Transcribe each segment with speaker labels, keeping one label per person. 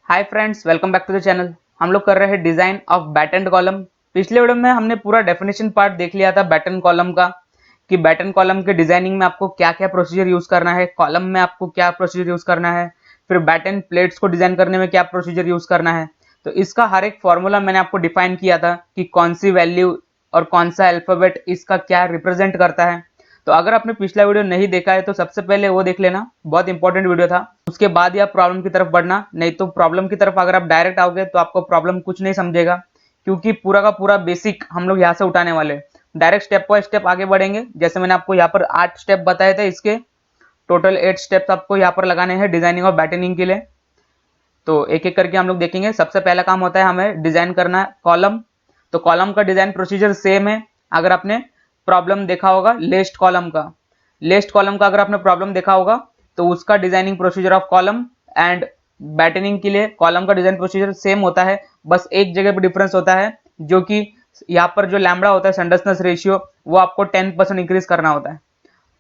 Speaker 1: Hi friends, welcome back to the channel. हम लोग कर रहे हैं डिजाइन ऑफ बैटन कॉलम। पिछले वीडियो में हमने पूरा डेफिनेशन पार्ट देख लिया था बैटन कॉलम का, कि बैटन कॉलम के डिजाइनिंग में आपको क्या क्या प्रोसीजर यूज करना है, कॉलम में आपको क्या प्रोसीजर यूज करना है, फिर बैटन प्लेट्स को डिजाइन करने में क्या प्रोसीजर यूज करना है। तो इसका हर एक फॉर्मूला मैंने आपको डिफाइन किया था कि कौन सी वैल्यू और कौन सा अल्फाबेट इसका क्या रिप्रेजेंट करता है। तो अगर आपने पिछला वीडियो नहीं देखा है तो सबसे पहले वो देख लेना, बहुत इंपॉर्टेंट वीडियो था। उसके बाद ही आप प्रॉब्लम की तरफ बढ़ना, नहीं तो प्रॉब्लम की तरफ अगर आप डायरेक्ट आओगे तो आपको प्रॉब्लम कुछ नहीं समझेगा, क्योंकि पूरा का पूरा बेसिक हम लोग यहाँ से उठाने वाले। डायरेक्ट स्टेप बाय स्टेप आगे बढ़ेंगे। जैसे मैंने आपको यहाँ पर 8 स्टेप बताए थे, इसके टोटल 8 स्टेप्स आपको यहाँ पर लगाने हैं डिजाइनिंग और बैटनिंग के लिए। तो एक एक करके हम लोग देखेंगे। सबसे पहला काम होता है हमें डिजाइन करना है कॉलम। तो कॉलम का डिजाइन प्रोसीजर सेम है। अगर आपने प्रॉब्लम देखा होगा लेस्ट कॉलम का अगर आपने प्रॉब्लम देखा होगा तो उसका designing procedure of column and battening के लिए कॉलम का डिजाइन प्रोसीजर सेम होता है। बस एक जगह पर डिफरेंस होता है, जो कि यहाँ पर जो लैम्बडा होता है संडसनेस रेशियो, वो आपको 10% इंक्रीज करना होता है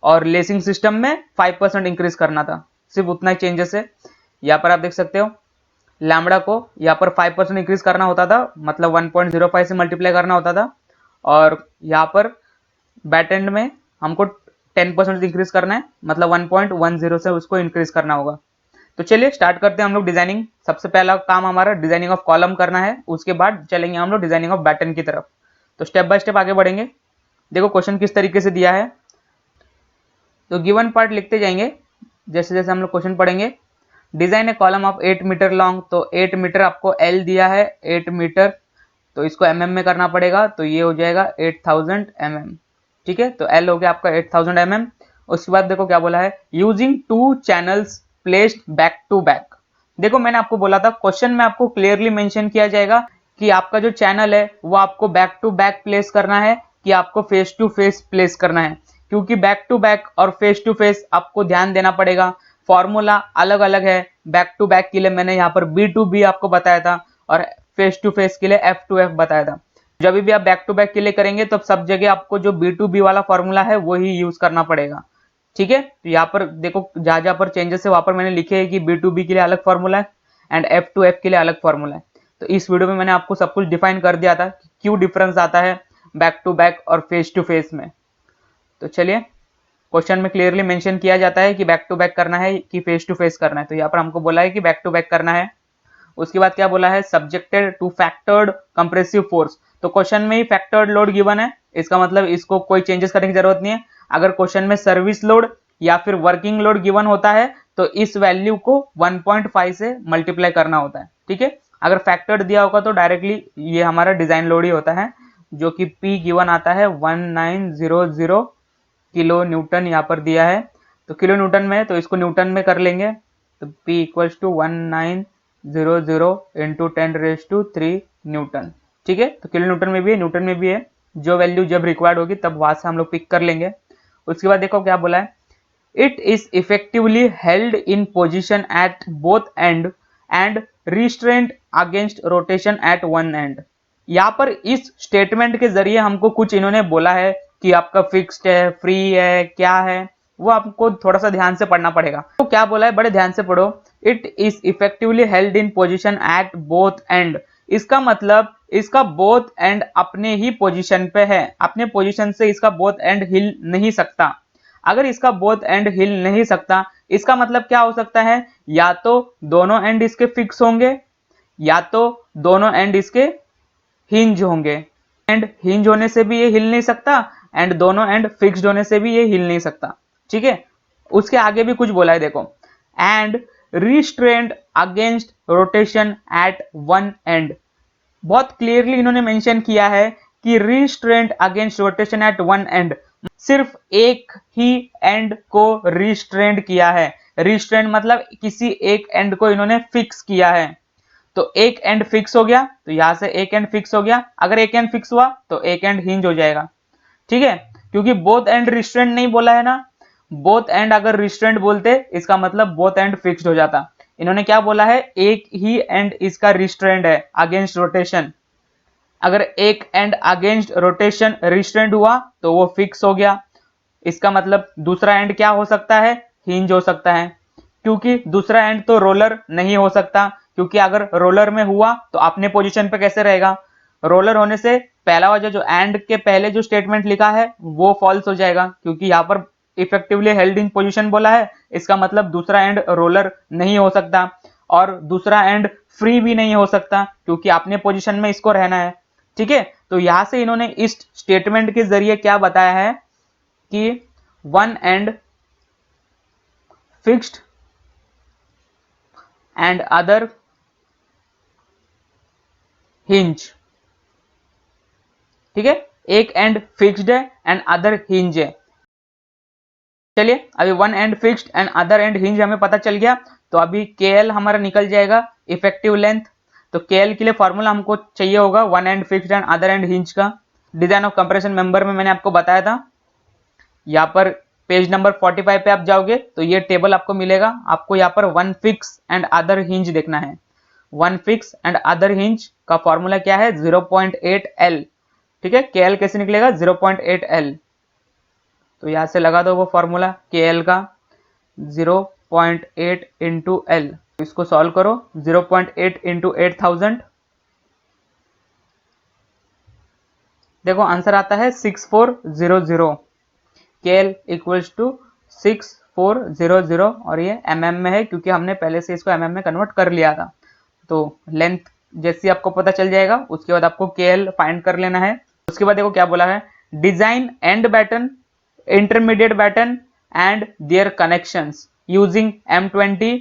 Speaker 1: और लेसिंग सिस्टम में 5% इंक्रीज करना था। सिर्फ उतना ही चेंजेस है। यहाँ पर आप देख सकते हो लैम्बडा को यहाँ पर 5% इंक्रीज करना होता था, मतलब 1.05 से मल्टीप्लाई करना होता था, और यहाँ पर बैट एंड में हमको 10% इंक्रीज करना है, मतलब 1.10 से उसको इंक्रीज करना होगा। तो चलिए स्टार्ट करते हैं हम लोग डिजाइनिंग। सबसे पहला काम हमारा डिजाइनिंग ऑफ कॉलम करना है, उसके बाद चलेंगे हम लोग डिजाइनिंग ऑफ बैटन की तरफ। तो स्टेप बाय स्टेप आगे बढ़ेंगे। देखो क्वेश्चन किस तरीके से दिया है। तो गिवन पार्ट लिखते जाएंगे जैसे जैसे हम लोग क्वेश्चन पढ़ेंगे। Design a column of 8 metre long, तो 8 मीटर आपको एल दिया है, 8 मीटर, तो इसको एमएम में करना पड़ेगा, तो ये हो जाएगा 8000 mm। ठीक है, तो एल हो गया आपका 8000 mm। उसके बाद देखो क्या बोला है, using 2 channels placed back to back. देखो मैंने आपको बोला था क्वेश्चन में आपको क्लियरली मेंशन किया जाएगा कि आपका जो चैनल है वो आपको बैक टू बैक प्लेस करना है कि आपको फेस टू फेस प्लेस करना है, क्योंकि बैक टू बैक और फेस टू फेस आपको ध्यान देना पड़ेगा। फॉर्मूला अलग अलग है। बैक टू बैक के लिए मैंने यहाँ पर बी टू बी आपको बताया था और फेस टू फेस के लिए एफ टू एफ बताया था। जब भी आप बैक टू बैक के लिए करेंगे तो सब जगह आपको जो बी टू बी वाला फॉर्मूला है वही यूज करना पड़ेगा। ठीक है, तो यहाँ पर देखो जहां जहां पर चेंजेस है वहां पर मैंने लिखे है कि बी टू बी के लिए अलग फॉर्मूला है एंड एफ टू एफ के लिए अलग फॉर्मूला है। तो इस वीडियो में मैंने आपको सब कुछ डिफाइन कर दिया था कि क्यों डिफरेंस आता है बैक टू बैक और फेस टू फेस में। तो चलिए, क्वेश्चन में क्लियरली मेंशन किया जाता है कि बैक टू बैक करना है कि फेस टू फेस करना है, तो यहाँ पर हमको बोला है कि बैक टू बैक करना है। उसके बाद क्या बोला है, subjected to factored compressive force. तो क्वेश्चन में ही फैक्टर्ड लोड गिवन है, इसका मतलब इसको कोई चेंजेस करने की जरूरत नहीं है। अगर क्वेश्चन में सर्विस लोड या फिर वर्किंग लोड गिवन होता है तो इस वैल्यू को 1.5 से मल्टीप्लाई करना होता है। ठीक है, अगर फैक्टर्ड दिया होगा तो डायरेक्टली ये हमारा डिजाइन लोड ही होता है, जो कि P गिवन आता है 1900 किलो न्यूटन यहाँ पर दिया है। तो किलो न्यूटन में, तो इसको न्यूटन में कर लेंगे। तो P equals to 1900 into 10⁻³ newton. ठीक है, तो किलो न्यूटन में भी है, न्यूटन में भी है। जो वैल्यू जब रिक्वायर्ड होगी तब वहां से हम लोग पिक कर लेंगे। उसके बाद देखो क्या बोला है, it is effectively held in position at both and and restraint against rotation eight one and. यहाँ पर इस स्टेटमेंट के जरिए हमको कुछ इन्होंने बोला है कि आपका फिक्स्ड है, फ्री है, क्या है, वो आपको थोड़ा सा ध्यान से पढ़ना पड़ेगा। तो क्या बोला है, बड़े ध्यान से पढ़ो। It is effectively held in position at both and. इसका मतलब इसका बोथ एंड अपने ही पोजीशन पे है, अपने पोजीशन से इसका बोथ एंड हिल नहीं सकता। अगर इसका बोथ एंड हिल नहीं सकता, इसका मतलब क्या हो सकता है, या तो दोनों एंड इसके फिक्स होंगे या तो दोनों एंड इसके हिंज होंगे। एंड हिंज होने से भी ये हिल नहीं सकता एंड दोनों एंड फिक्स्ड होने से भी ये हिल नहीं सकता। ठीक है, उसके आगे भी कुछ बोला है देखो, and restrained against rotation eight one and. बहुत क्लियरली इन्होंने मेंशन किया है कि restraint against rotation eight one and, सिर्फ एक ही एंड को रिस्ट्रेंड किया है। रिस्ट्रेंट मतलब किसी एक एंड को इन्होंने फिक्स किया है। तो एक एंड फिक्स हो गया, तो यहां से एक एंड फिक्स हो गया। अगर एक एंड फिक्स हुआ तो एक एंड हिंज हो जाएगा। ठीक है, क्योंकि बोथ एंड रिस्ट्रेंट नहीं बोला है ना। बोथ एंड अगर रिस्ट्रेंट बोलते इसका मतलब बोथ एंड फिक्स्ड हो जाता। इन्होंने क्या बोला है, एक ही एंड इसका रिस्ट्रेंट है अगेंस्ट रोटेशन। अगर एक एंड अगेंस्ट रोटेशन रिस्ट्रेंट हुआ तो वो फिक्स हो गया। इसका मतलब दूसरा एंड क्या हो सकता है, हिंज हो सकता है, क्योंकि दूसरा एंड तो रोलर नहीं हो सकता, क्योंकि अगर रोलर में हुआ तो अपने पोजीशन पे कैसे रहेगा, रोलर होने से पहला वजह जो एंड के पहले जो स्टेटमेंट लिखा है वो फॉल्स हो जाएगा, क्योंकि यहाँ पर इफेक्टिवली हेल्ड इन पोजीशन बोला है, इसका मतलब दूसरा एंड रोलर नहीं हो सकता और दूसरा एंड फ्री भी नहीं हो सकता, क्योंकि अपने पोजीशन में इसको रहना है। ठीक है, तो यहां से इन्होंने इस स्टेटमेंट के जरिए क्या बताया है कि one and fixed and other hinge. ठीक है, एक एंड फिक्स्ड है एंड अदर हिंज है। चलिए अभी one and fixed and other and hinge हमें पता चल गया, तो अभी KL हमारा निकल जाएगा इफेक्टिव लेंथ। तो KL के लिए फॉर्मूला हमको चाहिए होगा one and fixed and other and hinge का। डिजाइन ऑफ कंप्रेशन मेंबर में मैंने आपको बताया था, यहाँ पर पेज नंबर 45 पे आप जाओगे तो ये टेबल आपको मिलेगा। आपको यहाँ पर one fix and other hinge देखना है। One fix and other hinge का फॉर्मूला क्या है, 0.8L। ठीक है, KL कैसे निकलेगा, 0.8L। तो यहां से लगा दो वो फॉर्मूला KL का 0.8 इंटू L। इसको सॉल्व करो, 0.8 इंटू 8000, देखो आंसर आता है 6400। KL इक्वल्स टू 6400 और ये mm में है, क्योंकि हमने पहले से इसको mm में कन्वर्ट कर लिया था। तो लेंथ जैसी आपको पता चल जाएगा, उसके बाद आपको KL फाइंड कर लेना है। उसके बाद देखो क्या बोला है, design end batten, intermediate batten and their connections using M20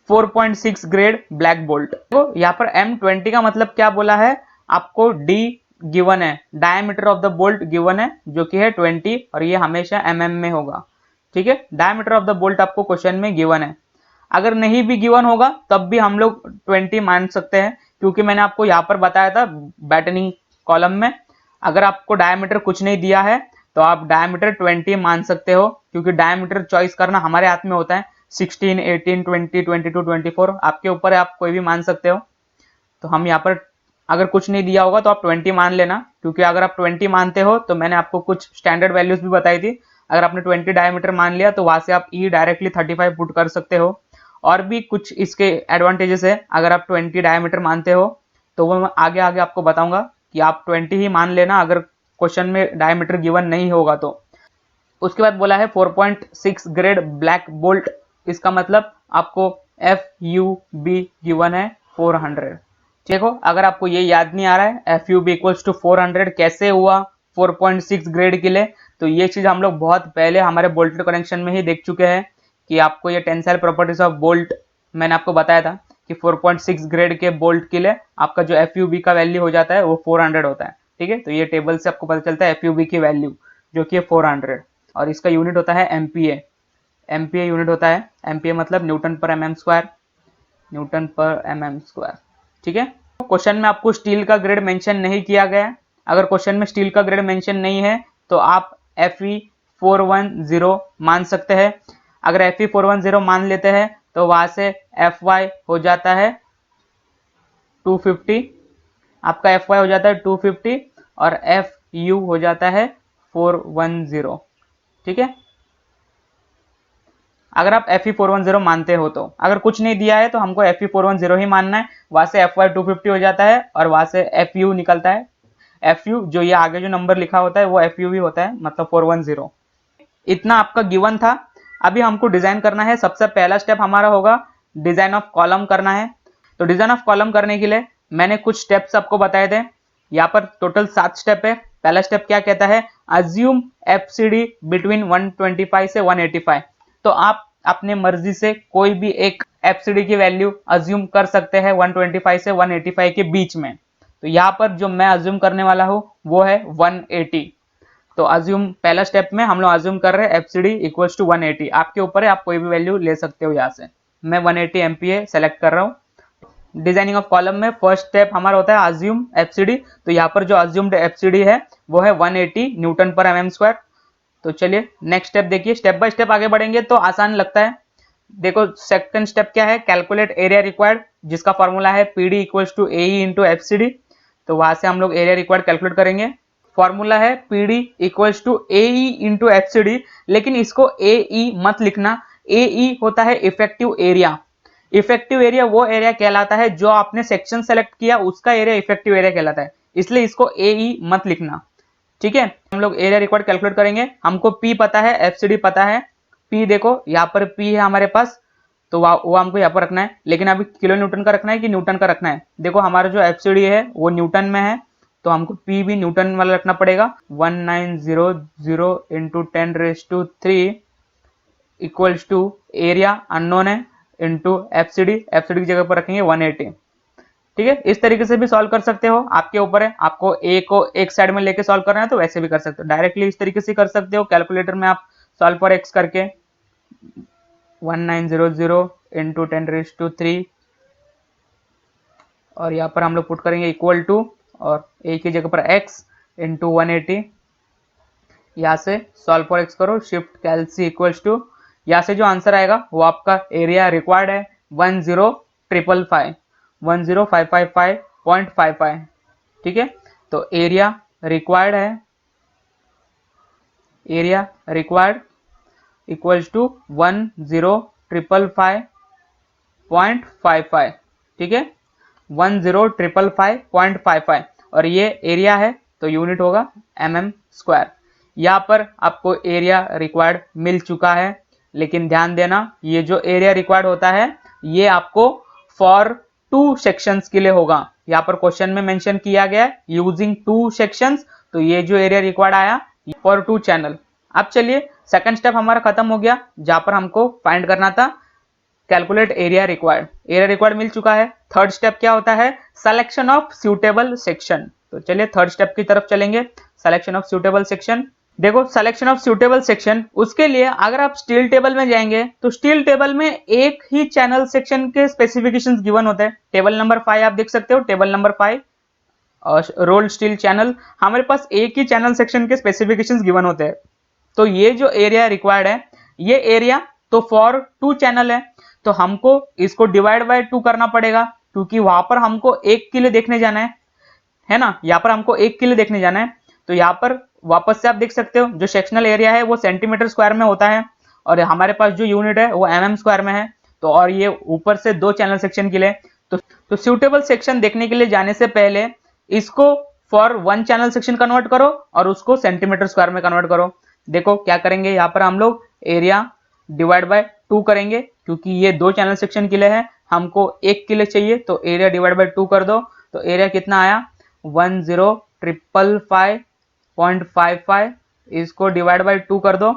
Speaker 1: 4.6 grade black bolt. तो यहाँ पर M20 का मतलब क्या बोला है, आपको D गिवन है, diameter of the bolt given है जो कि है 20 और ये हमेशा mm में होगा। ठीक है, डायमीटर ऑफ द बोल्ट आपको क्वेश्चन में गिवन है। अगर नहीं भी गिवन होगा तब भी हम लोग 20 मान सकते हैं, क्योंकि मैंने आपको यहाँ पर बताया था बैटनिंग कॉलम में, अगर आपको डायमीटर कुछ नहीं दिया है तो आप डायमीटर 20 मान सकते हो, क्योंकि डायमीटर चॉइस करना हमारे हाथ में होता है। 16, 18, 20, 22, 24 आपके ऊपर है, आप कोई भी मान सकते हो। तो हम यहाँ पर अगर कुछ नहीं दिया होगा तो आप 20 मान लेना, क्योंकि अगर आप 20 मानते हो तो मैंने आपको कुछ स्टैंडर्ड वैल्यूज भी बताई थी। अगर आपने 20 डायमीटर मान लिया तो वहां से आप E डायरेक्टली 35 पुट कर सकते हो। और भी कुछ इसके एडवांटेजेस है, अगर आप 20 डायमीटर मानते हो तो वो मैं आगे आगे आपको बताऊंगा कि आप 20 ही मान लेना अगर क्वेश्चन में डायमीटर गिवन नहीं होगा तो। उसके बाद बोला है 4.6 ग्रेड ब्लैक बोल्ट, इसका मतलब आपको FUB गिवन है 400। देखो अगर आपको ये याद नहीं आ रहा है FUB इक्वल्स टू 400 कैसे हुआ 4.6 ग्रेड के लिए, तो ये चीज हम लोग बहुत पहले हमारे बोल्टेड कनेक्शन में ही देख चुके हैं कि आपको ये टेंसाइल प्रॉपर्टीज ऑफ बोल्ट मैंने आपको बताया था कि 4.6 ग्रेड के बोल्ट के लिए आपका जो FUB का वैल्यू हो जाता है वो 400 होता है। ठीक है, तो ये टेबल से आपको पता चलता है FUB की वैल्यू जो कि है 400 और इसका यूनिट होता है MPa। MPa यूनिट होता है, MPa मतलब न्यूटन पर mm स्क्वायर, न्यूटन पर mm स्क्वायर। ठीक है, क्वेश्चन में आपको स्टील का ग्रेड मेंशन नहीं किया गया। अगर क्वेश्चन में स्टील का ग्रेड मेंशन नहीं है तो आप Fe410 मान सकते हैं। अगर Fe410 मान लेते हैं तो वहां से Fy हो जाता है 250, आपका Fy हो जाता है 250 और Fu हो जाता है 410। ठीक है, अगर आप Fe410 मानते हो तो, अगर कुछ नहीं दिया है तो हमको Fe410 ही मानना है। वहां से Fy 250 हो जाता है और वहां से Fu निकलता है। Fu जो ये आगे जो नंबर लिखा होता है वो Fu भी होता है, मतलब 410। इतना आपका गिवन था। अभी हमको डिजाइन करना है। सबसे पहला स्टेप हमारा होगा डिजाइन ऑफ कॉलम करना है। तो डिजाइन ऑफ कॉलम करने के लिए मैंने कुछ स्टेप्स आपको बताए थे। यहाँ पर टोटल 7 स्टेप है। पहला स्टेप क्या कहता है, अज्यूम FCD बिटवीन 125 से 185। तो आप अपने मर्जी से कोई भी एक FCD की वैल्यू अज्यूम कर सकते हैं 125 से 185 के बीच में। तो यहाँ पर जो मैं अज्यूम करने वाला हूँ वो है 180। तो अज्यूम पहला स्टेप में हम लोग अज्यूम कर रहे हैं FCD इक्वल्स टू 180। आपके ऊपर है, आप कोई भी वैल्यू ले सकते हो। यहाँ से मैं 180 MPa सेलेक्ट कर रहा हूँ। डिजाइनिंग ऑफ कॉलम में फर्स्ट स्टेप हमारा होता है अज्यूम FCD। तो यहाँ पर जो अज्यूम्ड FCD है वो है 180 न्यूटन पर mm स्क्वायर। तो चलिए नेक्स्ट स्टेप देखिए, स्टेप बाय स्टेप आगे बढ़ेंगे तो आसान लगता है। देखो सेकंड स्टेप क्या है, कैलकुलेट एरिया रिक्वायर्ड, जिसका फॉर्मूला है PD equals to AE into FCD। तो वहां से हम लोग एरिया रिक्वायर्ड कैलकुलेट करेंगे। फॉर्मूला है PD equals to AE into FCD, लेकिन इसको AE मत लिखना। AE होता है इफेक्टिव एरिया। इफेक्टिव एरिया वो एरिया कहलाता है जो आपने सेक्शन सेलेक्ट किया उसका एरिया इफेक्टिव एरिया कहलाता है, इसलिए इसको ए मत लिखना। ठीक है, हम लोग एरिया रिक्वायर्ड कैलकुलेट करेंगे। हमको पी पता है, एफसीडी पता है। पी देखो यहाँ पर पी है हमारे पास, तो वो हमको यहाँ पर रखना है, लेकिन अभी किलो न्यूटन का रखना है कि न्यूटन का रखना है। देखो हमारा जो एफसीडी है वो न्यूटन में है, तो हमको पी भी न्यूटन वाला रखना पड़ेगा। 1900 into 10⁻³ equals to area unknown है इंटू एफसीडी की जगह पर रखेंगे 180। ठीक है, इस तरीके से भी सॉल्व कर सकते हो, आपके ऊपर है। आपको ए को एक साइड में लेके सॉल्व करना है तो वैसे भी कर सकते हो, डायरेक्टली इस तरीके से कर सकते हो। कैलकुलेटर में आप सॉल्व फॉर एक्स करके 1900 इंटू 10⁻³ और यहाँ पर हम लोग पुट करेंगे इक्वल टू, और ए की जगह पर x इंटू 180। यहाँ से सॉल्व फॉर एक्स करो, शिफ्ट कैलसी इक्वल्स टू, यहाँ से जो आंसर आएगा वो आपका एरिया रिक्वायर्ड है 10555.55। ठीक है, तो एरिया रिक्वायर्ड है, एरिया रिक्वायर्ड इक्वल्स टू 10555.55। ठीक है, 10555.55 और ये एरिया है तो यूनिट होगा mm²। यहाँ पर आपको एरिया रिक्वायर्ड मिल चुका है, लेकिन ध्यान देना ये जो एरिया रिक्वायर्ड होता है ये आपको फॉर 2 सेक्शंस के लिए होगा। यहाँ पर क्वेश्चन में मेंशन किया गया है यूजिंग 2 सेक्शंस, तो ये जो एरिया रिक्वायर्ड आया फॉर 2 चैनल। अब चलिए सेकंड स्टेप हमारा खत्म हो गया, जहां पर हमको फाइंड करना था calculate area required. Area required मिल चुका है। थर्ड स्टेप क्या होता है, सिलेक्शन ऑफ सूटेबल सेक्शन। तो चलिए थर्ड स्टेप की तरफ चलेंगे, सिलेक्शन ऑफ सूटेबल सेक्शन। देखो सिलेक्शन ऑफ सूटेबल सेक्शन, उसके लिए अगर आप स्टील टेबल में जाएंगे तो स्टील टेबल में एक ही चैनल सेक्शन के स्पेसिफिकेशंस गिवन होते हैं। टेबल नंबर 5 आप देख सकते हो, टेबल नंबर 5 और रोल्ड स्टील चैनल, हमारे पास एक ही चैनल सेक्शन के स्पेसिफिकेशंस गिवन होते हैं। तो ये जो एरिया रिक्वायर्ड है, ये एरिया तो फॉर 2 चैनल है, तो हमको इसको डिवाइड बाय 2 करना पड़ेगा, क्योंकि वहां पर हमको 1 के लिए देखने जाना है ना, यहाँ पर हमको 1 के लिए देखने जाना है। तो यहाँ पर वापस से आप देख सकते हो जो सेक्शनल एरिया है वो सेंटीमीटर स्क्वायर में होता है, और हमारे पास जो यूनिट है वो mm² में है। तो और ये ऊपर से 2 चैनल सेक्शन के लिए, तो सूटेबल सेक्शन देखने के लिए जाने से पहले इसको फॉर 1 चैनल सेक्शन कन्वर्ट करो और उसको सेंटीमीटर स्क्वायर में कन्वर्ट करो। देखो क्या करेंगे, यहाँ पर हम लोग एरिया डिवाइड बाय 2 करेंगे, क्योंकि ये 2 चैनल सेक्शन के लिए है, हमको 1 के लिए चाहिए, तो एरिया डिवाइड बाय 2 कर दो। तो एरिया कितना आया 10555.55, इसको डिवाइड बाय 2 कर दो,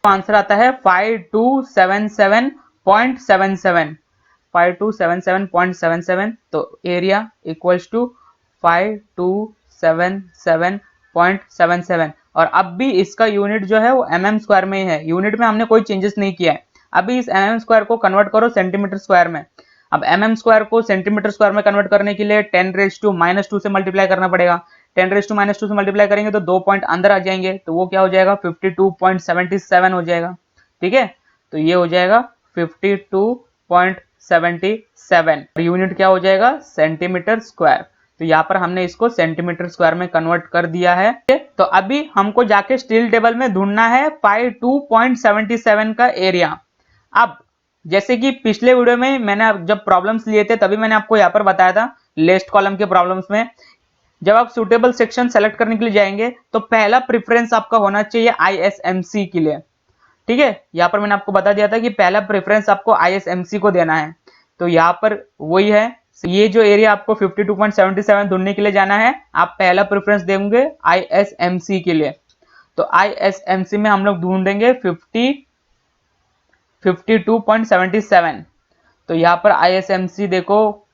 Speaker 1: तो आंसर आता है 5277.77 5277.77। तो एरिया इक्वल्स टू 5277.77, और अब भी इसका यूनिट जो है वो mm² में ही है, यूनिट में हमने कोई चेंजेस नहीं किया है। अभी इस mm² को कन्वर्ट करो सेंटीमीटर स्क्वायर में। अब mm² को सेंटीमीटर स्क्वायर में कन्वर्ट करने के लिए 10⁻² से मल्टीप्लाई करना पड़ेगा। 10⁻² से मल्टीप्लाई करेंगे तो 2 पॉइंट अंदर आ जाएंगे, तो वो क्या हो जाएगा 52.77 हो जाएगा। ठीक है, तो ये हो जाएगा 52.77, यूनिट क्या हो जाएगा सेंटीमीटर स्क्वायर। तो यहाँ पर हमने इसको सेंटीमीटर स्क्वायर में कन्वर्ट कर दिया है। तो अभी हमको जाके स्टील टेबल में ढूंढना है 52.77 का एरिया। अब जैसे कि पिछले वीडियो में मैंने जब प्रॉब्लम्स लिए थे तभी मैंने आपको यहाँ पर बताया था लेस्ट कॉलम के प्रॉब्लम्स में, जब आप सूटेबल सेक्शन सेलेक्ट करने के लिए जाएंगे तो पहला प्रेफरेंस आपका होना चाहिए ISMC के लिए। ठीक है, यहाँ पर मैंने आपको बता दिया था कि पहला प्रेफरेंस आपको ISMC को देना है, तो यहाँ पर वही है। ये जो एरिया आपको 52.77 ढूंढने के लिए जाना है, आप पहला प्रेफरेंस देंगे ISMC के लिए। तो ISMC में हम लोग ढूंढेंगे 52.77। तो यहाँ पर ISMC देखो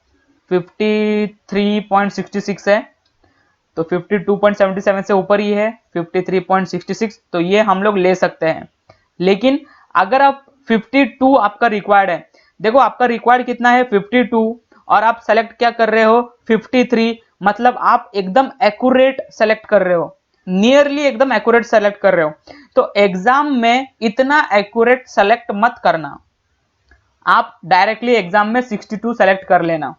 Speaker 1: 53.66 है, तो 52.77 से ऊपर ही है 53.66, तो ये हम लोग ले सकते हैं। लेकिन अगर आप 52 आपका रिक्वायर्ड है, देखो आपका रिक्वायर्ड कितना है 52, और आप सेलेक्ट क्या कर रहे हो 53, मतलब आप एकदम एक्यूरेट सेलेक्ट कर रहे हो, नियरली एकदम एक्यूरेट सेलेक्ट कर रहे हो। तो एग्जाम में इतना एक्यूरेट सेलेक्ट मत करना, आप डायरेक्टली एग्जाम में 62 सेलेक्ट कर लेना।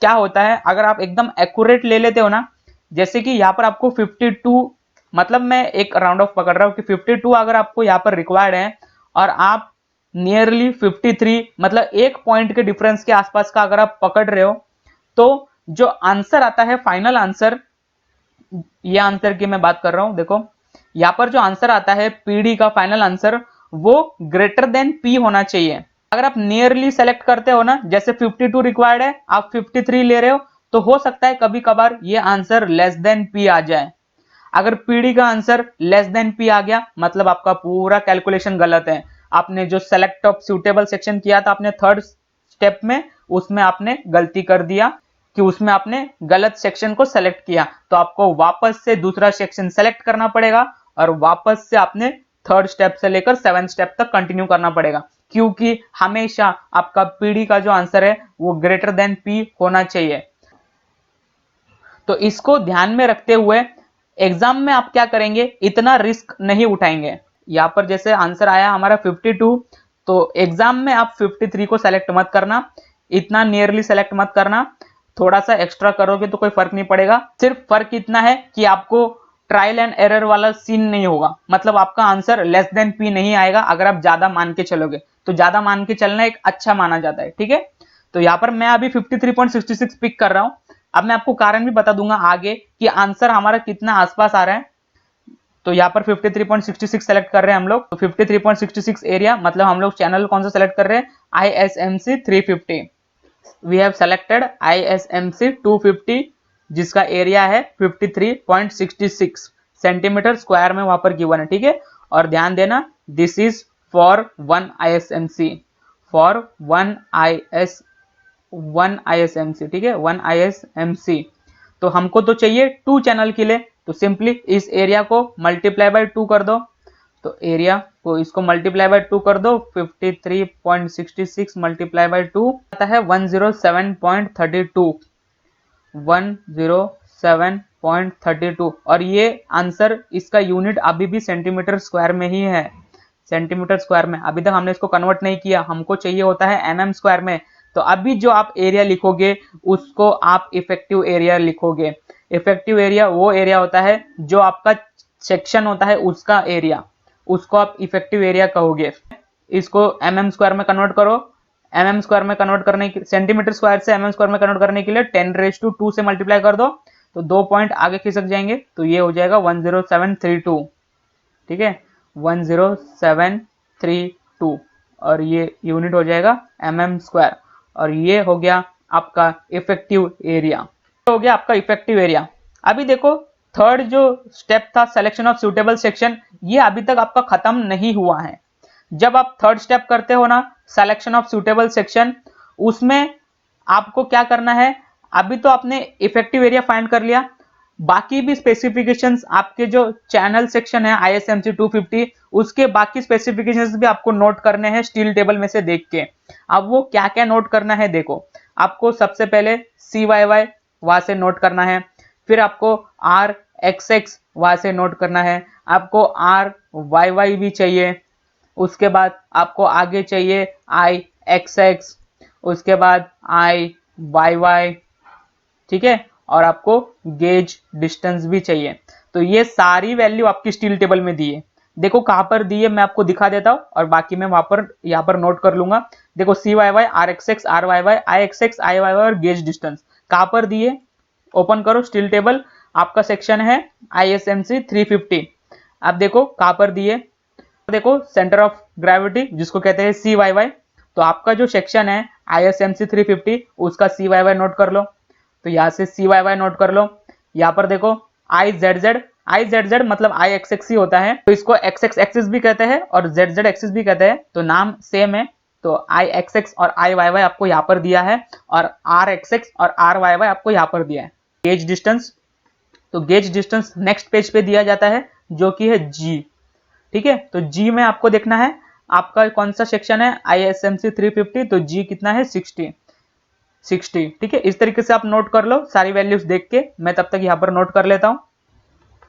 Speaker 1: क्या होता है अगर आप एकदम एक्यूरेट ले लेते हो ना, जैसे कि यहाँ पर आपको 52, मतलब मैं एक राउंड ऑफ पकड़ रहा हूँ कि 52 अगर आपको यहाँ पर रिक्वायर्ड है और आप नियरली 53, मतलब एक पॉइंट के डिफरेंस के आसपास का अगर आप पकड़ रहे हो, तो जो आंसर आता है फाइनल आंसर, ये आंसर की मैं बात कर रहा हूं, देखो यहां पर जो आंसर आता है पीडी का फाइनल आंसर, वो ग्रेटर देन पी होना चाहिए। अगर आप नियरली सेलेक्ट करते हो ना, जैसे 52 रिक्वायर्ड है, आप 53 ले रहे हो, तो हो सकता है कभी कभार ये आंसर लेस देन पी आ जाए। अगर पीडी का आंसर लेस देन पी आ गया, मतलब आपका पूरा कैलकुलेशन गलत है। आपने जो सेलेक्ट ऑफ सूटेबल सेक्शन किया था आपने थर्ड स्टेप में, उसमें आपने गलती कर दिया कि उसमें आपने गलत सेक्शन को सेलेक्ट किया, तो आपको वापस से दूसरा सेक्शन सेलेक्ट करना पड़ेगा और वापस से आपने थर्ड स्टेप से लेकर 7th स्टेप तक कंटिन्यू करना पड़ेगा, क्योंकि हमेशा आपका पीडी का जो आंसर है वो ग्रेटर देन पी होना चाहिए। तो इसको ध्यान में रखते हुए एग्जाम में आप क्या करेंगे, इतना रिस्क नहीं उठाएंगे। यहाँ पर जैसे आंसर आया हमारा 52, तो एग्जाम में आप 53 को सेलेक्ट मत करना, इतना नियरली सेलेक्ट मत करना, थोड़ा सा एक्स्ट्रा करोगे तो कोई फर्क नहीं पड़ेगा। सिर्फ फर्क इतना है कि आपको ट्रायल एंड एरर वाला सीन नहीं होगा, मतलब आपका आंसर लेस देन पी नहीं आएगा अगर आप ज्यादा मान के चलोगे, तो ज्यादा मान के चलना एक अच्छा माना जाता है, ठीक है। तो यहाँ पर मैं अभी 53.66 पिक कर रहा हूं। अब मैं आपको कारण भी बता दूंगा आगे कि आंसर हमारा कितना आसपास आ रहा है। तो यहाँ पर 53.66 सेलेक्ट कर रहे हैं हम लोग, तो 53.66 एरिया, मतलब हम लोग चैनल कौन सा सेलेक्ट कर रहे हैं, ISMC 350। We have selected ISMC 250, जिसका एरिया है 53.66 सेंटीमीटर स्क्वायर में वहां पर गिवन है, ठीक है। और ध्यान देना, this is for 1 ISMC, for 1 ISMC, ठीक है, 1 ISMC। तो हमको तो चाहिए 2 चैनल के लिए, तो सिंपली इस एरिया को मल्टीप्लाई बाय 2 कर दो, तो एरिया को इसको मल्टीप्लाई बाय 2 कर दो, 53.66 मल्टीप्लाई बाय 2 आता है 107.32, 107.32। और ये आंसर, इसका यूनिट अभी भी सेंटीमीटर स्क्वायर में ही है, सेंटीमीटर स्क्वायर में। अभी तक हमने इसको कन्वर्ट नहीं किया, हमको चाहिए होता है mm स्क्वायर में। तो अभी जो आप एरिया लिखोगे उसको आप इफेक्टिव एरिया लिखोगे। इफेक्टिव एरिया वो एरिया होता है जो आपका सेक्शन होता है उसका एरिया, उसको आप इफेक्टिव एरिया कहोगे। इसको mm स्क्वायर में कन्वर्ट करो, mm स्क्वायर में कन्वर्ट करने के, सेंटीमीटर स्क्वायर से mm स्क्वायर में कन्वर्ट करने के लिए 10⁻² से मल्टीप्लाई कर दो, तो 2 पॉइंट आगे खिसक जाएंगे, तो ये हो जाएगा 10732, ठीक है, 10732। और ये यूनिट हो जाएगा mm स्क्वायर। और ये हो गया आपका इफेक्टिव एरिया, हो गया आपका इफेक्टिव एरिया। अभी देखो थर्ड जो स्टेप था सिलेक्शन ऑफ सूटेबल सेक्शन, ये अभी तक आपका खत्म नहीं हुआ है। जब आप थर्ड स्टेप करते हो ना, सिलेक्शन ऑफ सूटेबल सेक्शन, उसमें आपको क्या करना है, अभी तो आपने इफेक्टिव एरिया फाइंड कर लिया, बाकी भी स्पेसिफिकेशंस आपके जो चैनल सेक्शन है ISMC 250, उसके बाकी स्पेसिफिकेशंस भी आपको नोट करने हैं स्टील टेबल में से देख के। अब वो क्या क्या नोट करना है, देखो आपको सबसे पहले CYY वहां से नोट करना है, फिर आपको RXX वहां से नोट करना है, आपको RYY भी चाहिए, उसके बाद आपको आगे चाहिए IXX, उसके बाद IYY, ठीक है, और आपको गेज डिस्टेंस भी चाहिए। तो ये सारी वैल्यू आपकी स्टील टेबल में दी है। देखो कहां पर दी है मैं आपको दिखा देता हूं, और बाकी मैं वहां पर यहाँ पर नोट कर लूंगा। देखो CYY, RXX, RYY, IXX, IYY और गेज डिस्टेंस कहां पर दी है, ओपन करो स्टील टेबल, आपका सेक्शन है ISMC 350। अब देखो कहां पर दी है, देखो सेंटर ऑफ ग्रेविटी जिसको कहते हैं CYY, तो आपका जो सेक्शन है ISMC 350 उसका CYY नोट कर लो, तो यहां से CYY नोट कर लो। यहां पर देखो IZZ मतलब IXX ही होता है, तो इसको XX एक्सिस भी कहते हैं और ZZ एक्सिस भी कहते हैं, तो नाम सेम है। तो IXX और IYY आपको यहाँ पर दिया है, और RXX और RYY आपको यहाँ पर दिया है। गेज डिस्टेंस, तो गेज डिस्टेंस नेक्स्ट पेज पे दिया जाता है जो कि है G, ठीक है। तो G में आपको देखना है आपका कौन सा सेक्शन है ISMC 350, तो G कितना है 60, ठीक है। इस तरीके से आप नोट कर लो सारी वैल्यूज देख के, मैं तब तक यहाँ पर नोट कर लेता हूँ।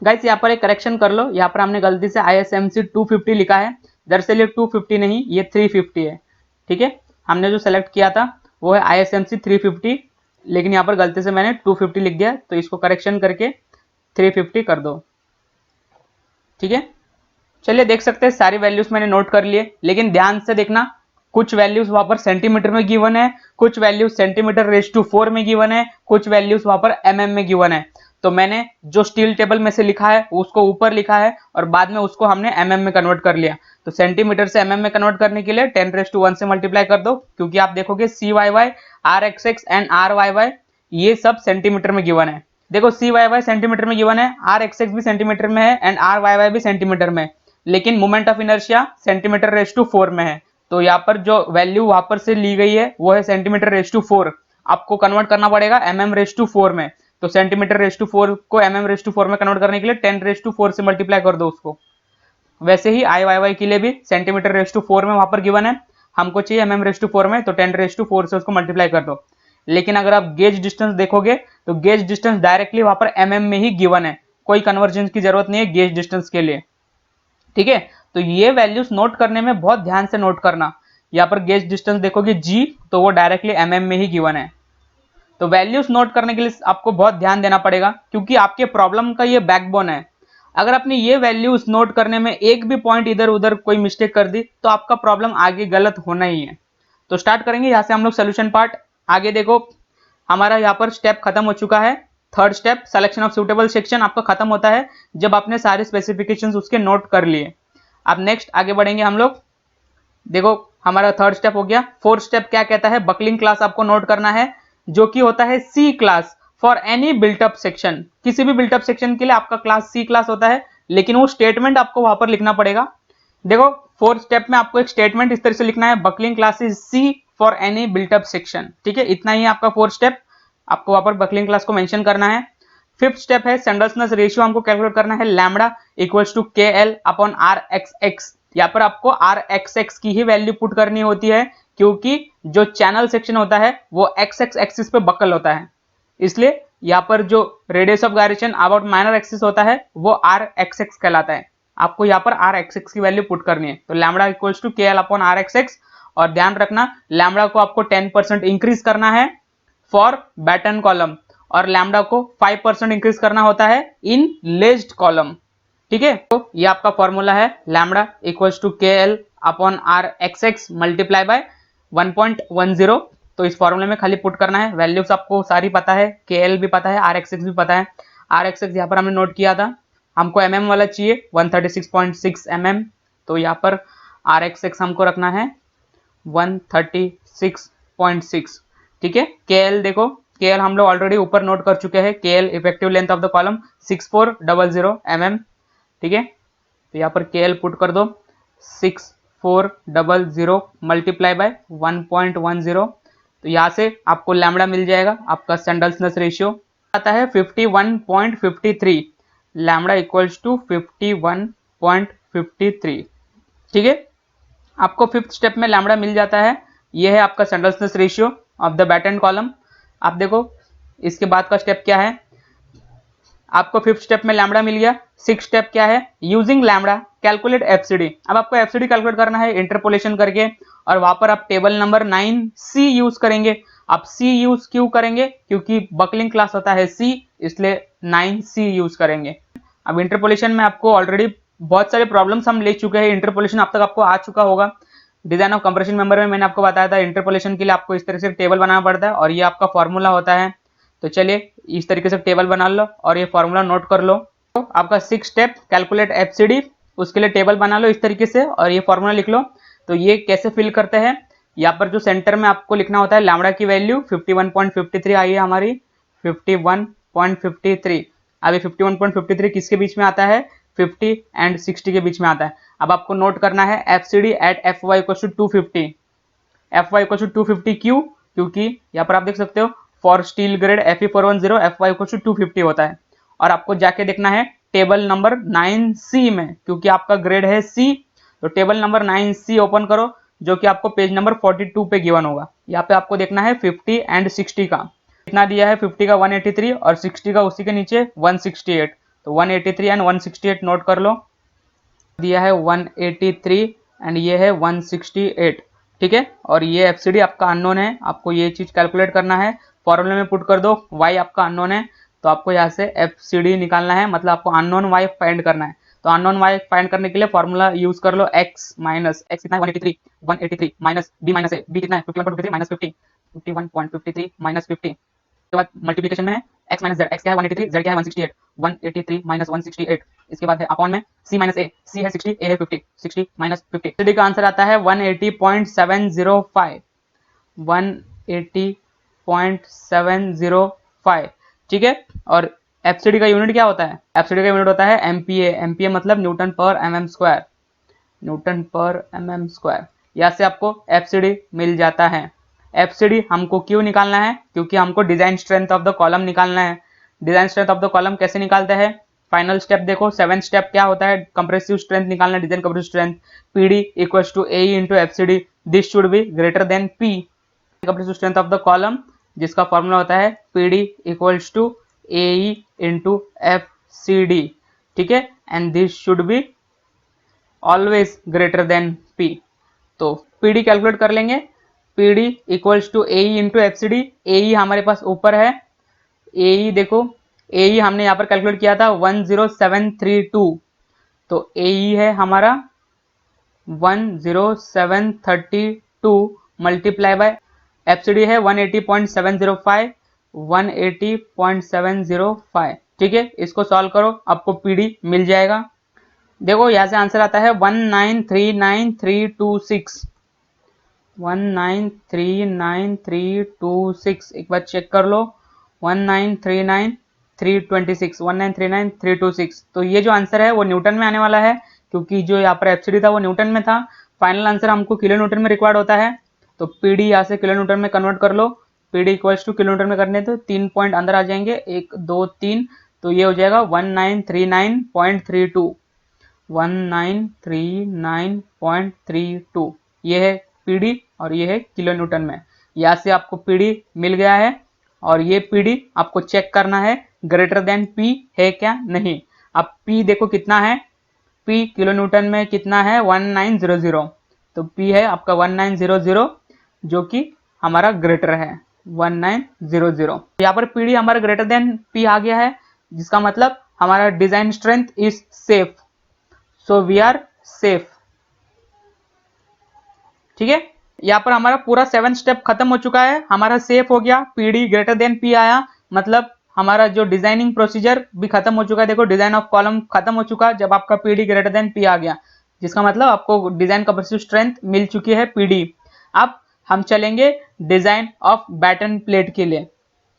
Speaker 1: गाइस यहाँ पर एक करेक्शन कर लो, यहाँ पर हमने गलती से ISMC 250 लिखा है, दरअसल ये 250 नहीं, ये 350 है, ठीक है। हमने जो सेलेक्ट किया था वो है ISMC 350, लेकिन यहाँ पर गलती से मैंने 250 लिख दिया, तो इसको करेक्शन करके 350 कर दो, ठीक है। चलिए देख सकते हैं सारी वैल्यूज मैंने नोट कर लिए, लेकिन ध्यान से देखना कुछ वैल्यूज वहां पर सेंटीमीटर में गिवन है, कुछ वैल्यूज सेंटीमीटर रेज टू 4 में गिवन है, कुछ वैल्यूज वहां पर mm में गिवन है। तो मैंने जो स्टील टेबल में से लिखा है उसको ऊपर लिखा है और बाद में उसको हमने mm में कन्वर्ट कर लिया। तो सेंटीमीटर से mm में कन्वर्ट करने के लिए 10⁻⁴ से मल्टीप्लाई कर दो, क्योंकि आप देखोगे CYY, RXX एंड RYY ये सब सेंटीमीटर में गिवन है। देखो CYY सेंटीमीटर में गिवन है, RXX भी सेंटीमीटर में है एंड RYY भी सेंटीमीटर में, लेकिन moment of inertia centimetre raise to 4 में है। तो यहाँ पर जो वैल्यू वहां पर से ली गई है वो है सेंटीमीटर रेज टू 4, आपको कन्वर्ट करना पड़ेगा mm रेज टू 4 में। तो सेंटीमीटर रेज टू 4 को mm रेज टू 4 में कन्वर्ट करने के लिए 10⁻⁴ से मल्टीप्लाई कर दो उसको। वैसे ही IYY के लिए भी सेंटीमीटर रेज टू 4 में वहां पर गिवन है, हमको चाहिए mm रेज टू 4 में, तो 10⁻⁴ से उसको मल्टीप्लाई कर दो। लेकिन अगर आप गेज डिस्टेंस देखोगे तो गेज डिस्टेंस डायरेक्टली वहां पर mm में ही गिवन है, कोई कन्वर्जन की जरूरत नहीं है गेज डिस्टेंस के लिए। ठीक है, तो ये वैल्यूज नोट करने में बहुत ध्यान से नोट करना। यहाँ पर गेज डिस्टेंस देखोगे G, तो वो डायरेक्टली mm में ही गिवन है। तो वैल्यूज नोट करने के लिए आपको बहुत ध्यान देना पड़ेगा, क्योंकि आपके प्रॉब्लम का ये बैकबोन है। अगर आपने ये वैल्यूज नोट करने में एक भी पॉइंट इधर उधर कोई मिस्टेक कर दी तो आपका प्रॉब्लम आगे गलत होना ही है। तो स्टार्ट करेंगे यहाँ से हम लोग सोल्यूशन पार्ट। आगे देखो हमारा यहाँ पर स्टेप खत्म हो चुका है। Third step selection of suitable section आपका खत्म होता है जब आपने सारे स्पेसिफिकेशंस उसके नोट कर लिए। अब नेक्स्ट आगे बढ़ेंगे हम लोग। देखो हमारा थर्ड स्टेप हो गया। फोर्थ स्टेप क्या कहता है, बकलिंग क्लास आपको नोट करना है, जो कि होता है C class for any built up section. किसी भी बिल्टअप सेक्शन के लिए आपका क्लास C क्लास होता है, लेकिन वो स्टेटमेंट आपको वहां पर लिखना पड़ेगा। देखो फोर्थ स्टेप में आपको एक स्टेटमेंट इस तरह से लिखना है, buckling class is C for any built up section. ठीक है, इतना ही आपका फोर्थ स्टेप, आपको वहां पर बकलिंग क्लास को मेंशन करना है। फिफ्थ स्टेप है सेंडल्सनेस रेशियो हमको कैलकुलेट करना है, lambda equals to KL upon RXX। यहाँ पर आपको RXX की ही वैल्यू पुट करनी होती है, क्योंकि जो चैनल सेक्शन होता है वो XX एक्सिस पे बकल होता है, इसलिए यहाँ पर जो radius of gyration about minor axis होता है वो RXX कहलाता है। आपको यहाँ पर RXX की वैल्यू पुट करनी है। तो lambda equals to KL upon RXX, और ध्यान रखना लैम्बडा को आपको 10% इंक्रीज करना है फॉर बैटन कॉलम, और लैम्बडा को 5% इंक्रीज करना होता है इन लेज्ड कॉलम। ठीक है, तो ये आपका फॉर्मूला है, lambda equals to KL upon RXX multiply by 1.10। तो इस फॉर्मूले में खाली पुट करना है, वैल्यूज आपको सारी पता है, KL भी पता है, RXX भी पता है। RXX यहाँ पर हमने नोट किया था, हमको mm वाला चाहिए 136.6 mm, तो यहाँ पर RXX हमको रखना है 136.6। ठीक है, KL देखो, KL हम लोग ऑलरेडी ऊपर नोट कर चुके हैं, KL effective length of the column 6400 mm। ठीक है, तो यहाँ पर KL पुट कर दो 6400 मल्टीप्लाई बाय 1.10। तो यहाँ से आपको लैम्बडा मिल जाएगा, आपका सेंडल्सनेस रेशियो आता है 51.53, लैम्बडा इक्वल्स टू 51.53। ठीक है, आपको फिफ्थ स्टेप में लैम्बडा मिल जाता है, यह है आपका slenderness ratio of the batten column. आप देखो इसके बाद का स्टेप क्या है, आपको फिफ्थ स्टेप में लैम्बडा मिल गया। सिक्स स्टेप क्या है, यूजिंग लैम्बडा कैलकुलेट FCD। अब आपको FCD कैलकुलेट करना है इंटरपोलेशन करके, और वहां पर आप टेबल नंबर 9C यूज करेंगे। आप C यूज क्यों करेंगे, क्योंकि बकलिंग क्लास होता है C, इसलिए 9C यूज करेंगे। अब इंटरपोलेशन में आपको ऑलरेडी बहुत सारे प्रॉब्लम्स हम ले चुके हैं, इंटरपोलेशन अब तक आपको आ चुका होगा। डिजाइन ऑफ कंप्रेशन मेंबर में मैंने आपको बताया था इंटरपोलेशन के लिए आपको इस तरह से टेबल बनाना पड़ता है, और ये आपका फॉर्मूला होता है। तो चलिए इस तरीके से टेबल बना लो और ये फॉर्मूला नोट कर लो। तो आपका सिक्स स्टेप कैलकुलेट FCD, उसके लिए टेबल बना लो इस तरीके से और ये फॉर्मूला लिख लो। तो ये कैसे फिल करते हैं, यहाँ पर जो सेंटर में आपको लिखना होता है लैम्बडा की वैल्यू 51.53 आई है हमारी, 51.53। अभी 51.53 किसके बीच में आता है, 50 एंड 60 के बीच में आता है। अब आपको नोट करना है FCD at FY equal to 250। FY equal to 250 क्यों, क्योंकि यहाँ पर आप देख सकते हो for steel grade Fe410 FY equal to 250 होता है। और आपको जाके देखना है टेबल नंबर 9C में, क्योंकि आपका ग्रेड है C। तो टेबल नंबर 9C ओपन करो, जो कि आपको पेज नंबर 42 पे गिवन होगा। यहाँ पे आपको देखना है 50 एंड 60 का कितना दिया है, 50 का 183 और 60 का उसी के नीचे 168। तो 183 एंड 168 नोट कर लो, दिया है 183 एंड ये है 168। ठीक है, और ये FCD आपका अननोन है, आपको ये चीज कैलकुलेट करना है, फॉर्मूले में पुट कर दो। Y आपका अननोन है, तो आपको यहाँ से FCD निकालना है, मतलब आपको अननोन Y फाइंड करना है। तो तो अननोन y फाइंड करने के लिए फॉर्मूला यूज कर लो, x माइनस x कितना है 183 minus b minus a, b कितना है 51.53 माइनस 50, 51.53 माइनस 50, उसके बाद मल्टीप्लिकेशन में है x माइनस z, x क्या है 183, z क्या है 168, 183 माइनस 168, इसके बाद है अपॉन में c माइनस a, c है 60, a है 50, 60 माइनस 50, डी का आंसर आता है 180.705, 180.705, ठीक है। और एफसीडी का यूनिट क्या होता है, एफसीडी का यूनिट होता है एमपीए, एमपीए मतलब न्यूटन पर एमएम स्क्वायर, न्यूटन पर एमएम स्क्वायर। यहाँ से आपको एफसीडी मिल जाता है। एफसीडी हमको क्यों निकालना है, क्योंकि हमको design strength of the column निकालना है। Design strength of the column कैसे निकालते हैं, फाइनल स्टेप देखो, 7th स्टेप क्या होता है, कंप्रेसिव स्ट्रेंथ निकालना, design compressive strength, PD equals to A into FCD, this should be greater than P, compressive strength of the column जिसका formula होता है PD equals to A into FCD, ठीक है, and this should be always greater than P. तो PD calculate कर लेंगे, PD equals to A into FCD, A हमारे पास ऊपर है, ए देखो, ए हमने यहाँ पर कैलकुलेट किया था 10732, तो ए है हमारा 10732 मल्टीप्लाई बाय एफसीडी है 180.705, 180.705, ठीक है। इसको सॉल्व करो, आपको पीडी मिल जाएगा। देखो यहाँ से आंसर आता है 1939326, 1939326, एक बार चेक कर लो, 1939326, 1939326, तो ये जो आंसर है वो न्यूटन में आने वाला है, क्योंकि जो यहाँ पर एफसीडी था वो न्यूटन में था। फाइनल आंसर हमको किलो न्यूटन में रिक्वायर्ड होता है, तो पीडी यहाँ से किलो न्यूटन में कन्वर्ट कर लो, PD equals to kilo newton में करने तो 3 पॉइंट अंदर आ जाएंगे, 1 2 3, तो ये हो जाएगा 1939.32, 1939.32, ये है पीडी और ये है किलो न्यूटन में। यहाँ से आपको पीडी मिल गया है, और ये पीडी आपको चेक करना है ग्रेटर देन पी है क्या नहीं। अब पी देखो कितना है, पी किलो न्यूटन में कितना है 1900, तो पी है आपका 1900, जो कि हमारा ग्रेटर है 1900। यहाँ पर पीडी हमारा ग्रेटर देन पी आ गया है, जिसका मतलब हमारा design strength is safe, so we are safe, ठीक है। यहाँ पर हमारा पूरा 7 स्टेप खत्म हो चुका है, हमारा सेफ हो गया, पीडी ग्रेटर देन पी आया, मतलब हमारा जो डिजाइनिंग प्रोसीजर भी खत्म हो चुका है। देखो डिजाइन ऑफ कॉलम खत्म हो चुका है जब आपका पीडी ग्रेटर देन पी आ गया, जिसका मतलब आपको डिजाइन कंप्रेसिव स्ट्रेंथ मिल चुकी है पीडी। अब हम चलेंगे डिजाइन ऑफ बैटन प्लेट के लिए,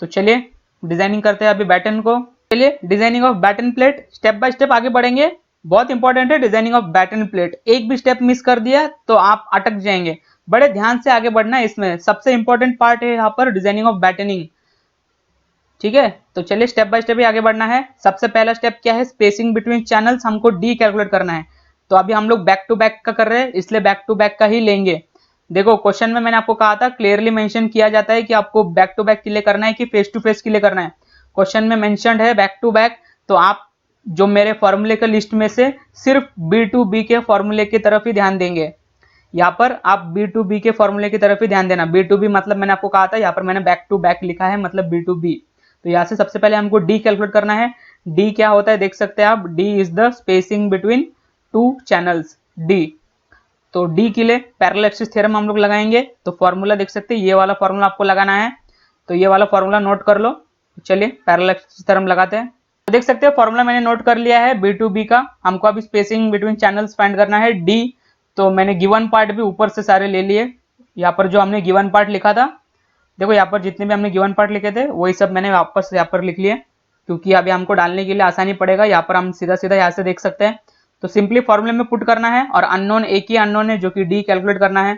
Speaker 1: तो चलिए डिजाइनिंग करते हैं अभी बैटन को। चलिए designing of batten plate step by step आगे बढ़ेंगे, बहुत इंपॉर्टेंट है डिजाइनिंग ऑफ बैटन प्लेट, एक भी स्टेप मिस कर दिया तो आप अटक जाएंगे, बड़े ध्यान से आगे बढ़ना है, इसमें सबसे इंपॉर्टेंट पार्ट है यहाँ पर डिजाइनिंग ऑफ बैटनिंग, ठीक है। तो चलिए स्टेप बाय स्टेप ही आगे बढ़ना है। सबसे पहला स्टेप क्या है, स्पेसिंग बिटवीन चैनल्स हमको डी कैलकुलेट करना है, तो अभी हम लोग बैक टू बैक का कर रहे हैं, इसलिए बैक टू बैक का ही लेंगे। देखो क्वेश्चन में मैंने आपको कहा था, क्लियरली मेंशन किया जाता है कि आपको बैक टू बैक के लिए करना है कि फेस टू फेस के लिए करना है। क्वेश्चन में मेंशन्ड है बैक टू बैक, तो आप जो मेरे फॉर्मूले के लिस्ट में से सिर्फ बी टू बी के फॉर्मूले की तरफ ही ध्यान देंगे। यहाँ पर आप बी टू बी के फॉर्मूले की तरफ ही ध्यान देना। बी टू बी मतलब मैंने आपको कहा था, यहाँ पर मैंने बैक टू बैक लिखा है, मतलब बी टू बी। तो यहाँ से सबसे पहले हमको डी कैलकुलेट करना है। डी क्या होता है देख सकते हैं आप, D is the spacing between two channels, D. तो डी के लिए पैरेलल एक्सिस थ्योरम हम लोग लगाएंगे, तो फॉर्मूला देख सकते हैं, ये वाला फॉर्मूला आपको लगाना है, तो ये वाला फॉर्मूला नोट कर लो। चलिए पैरेलल एक्सिस थ्योरम लगाते हैं। तो देख सकते हैं फॉर्मूला मैंने नोट कर लिया है बी टू बी का। हमको अभी स्पेसिंग बिटवीन चैनल्स फाइंड करना है डी, तो मैंने गिवन पार्ट भी ऊपर से सारे ले लिए। यहाँ पर जो हमने गिवन पार्ट लिखा था, देखो यहाँ पर जितने भी हमने गिवन पार्ट लिखे थे वही सब मैंने वापस यहाँ पर लिख लिए, क्योंकि अभी हमको डालने के लिए आसानी पड़ेगा। यहाँ पर हम सीधा सीधा यहाँ से देख सकते हैं, तो सिंपली फॉर्मूले में पुट करना है, और अननोन एक ही अननोन है जो कि डी कैलकुलेट करना है।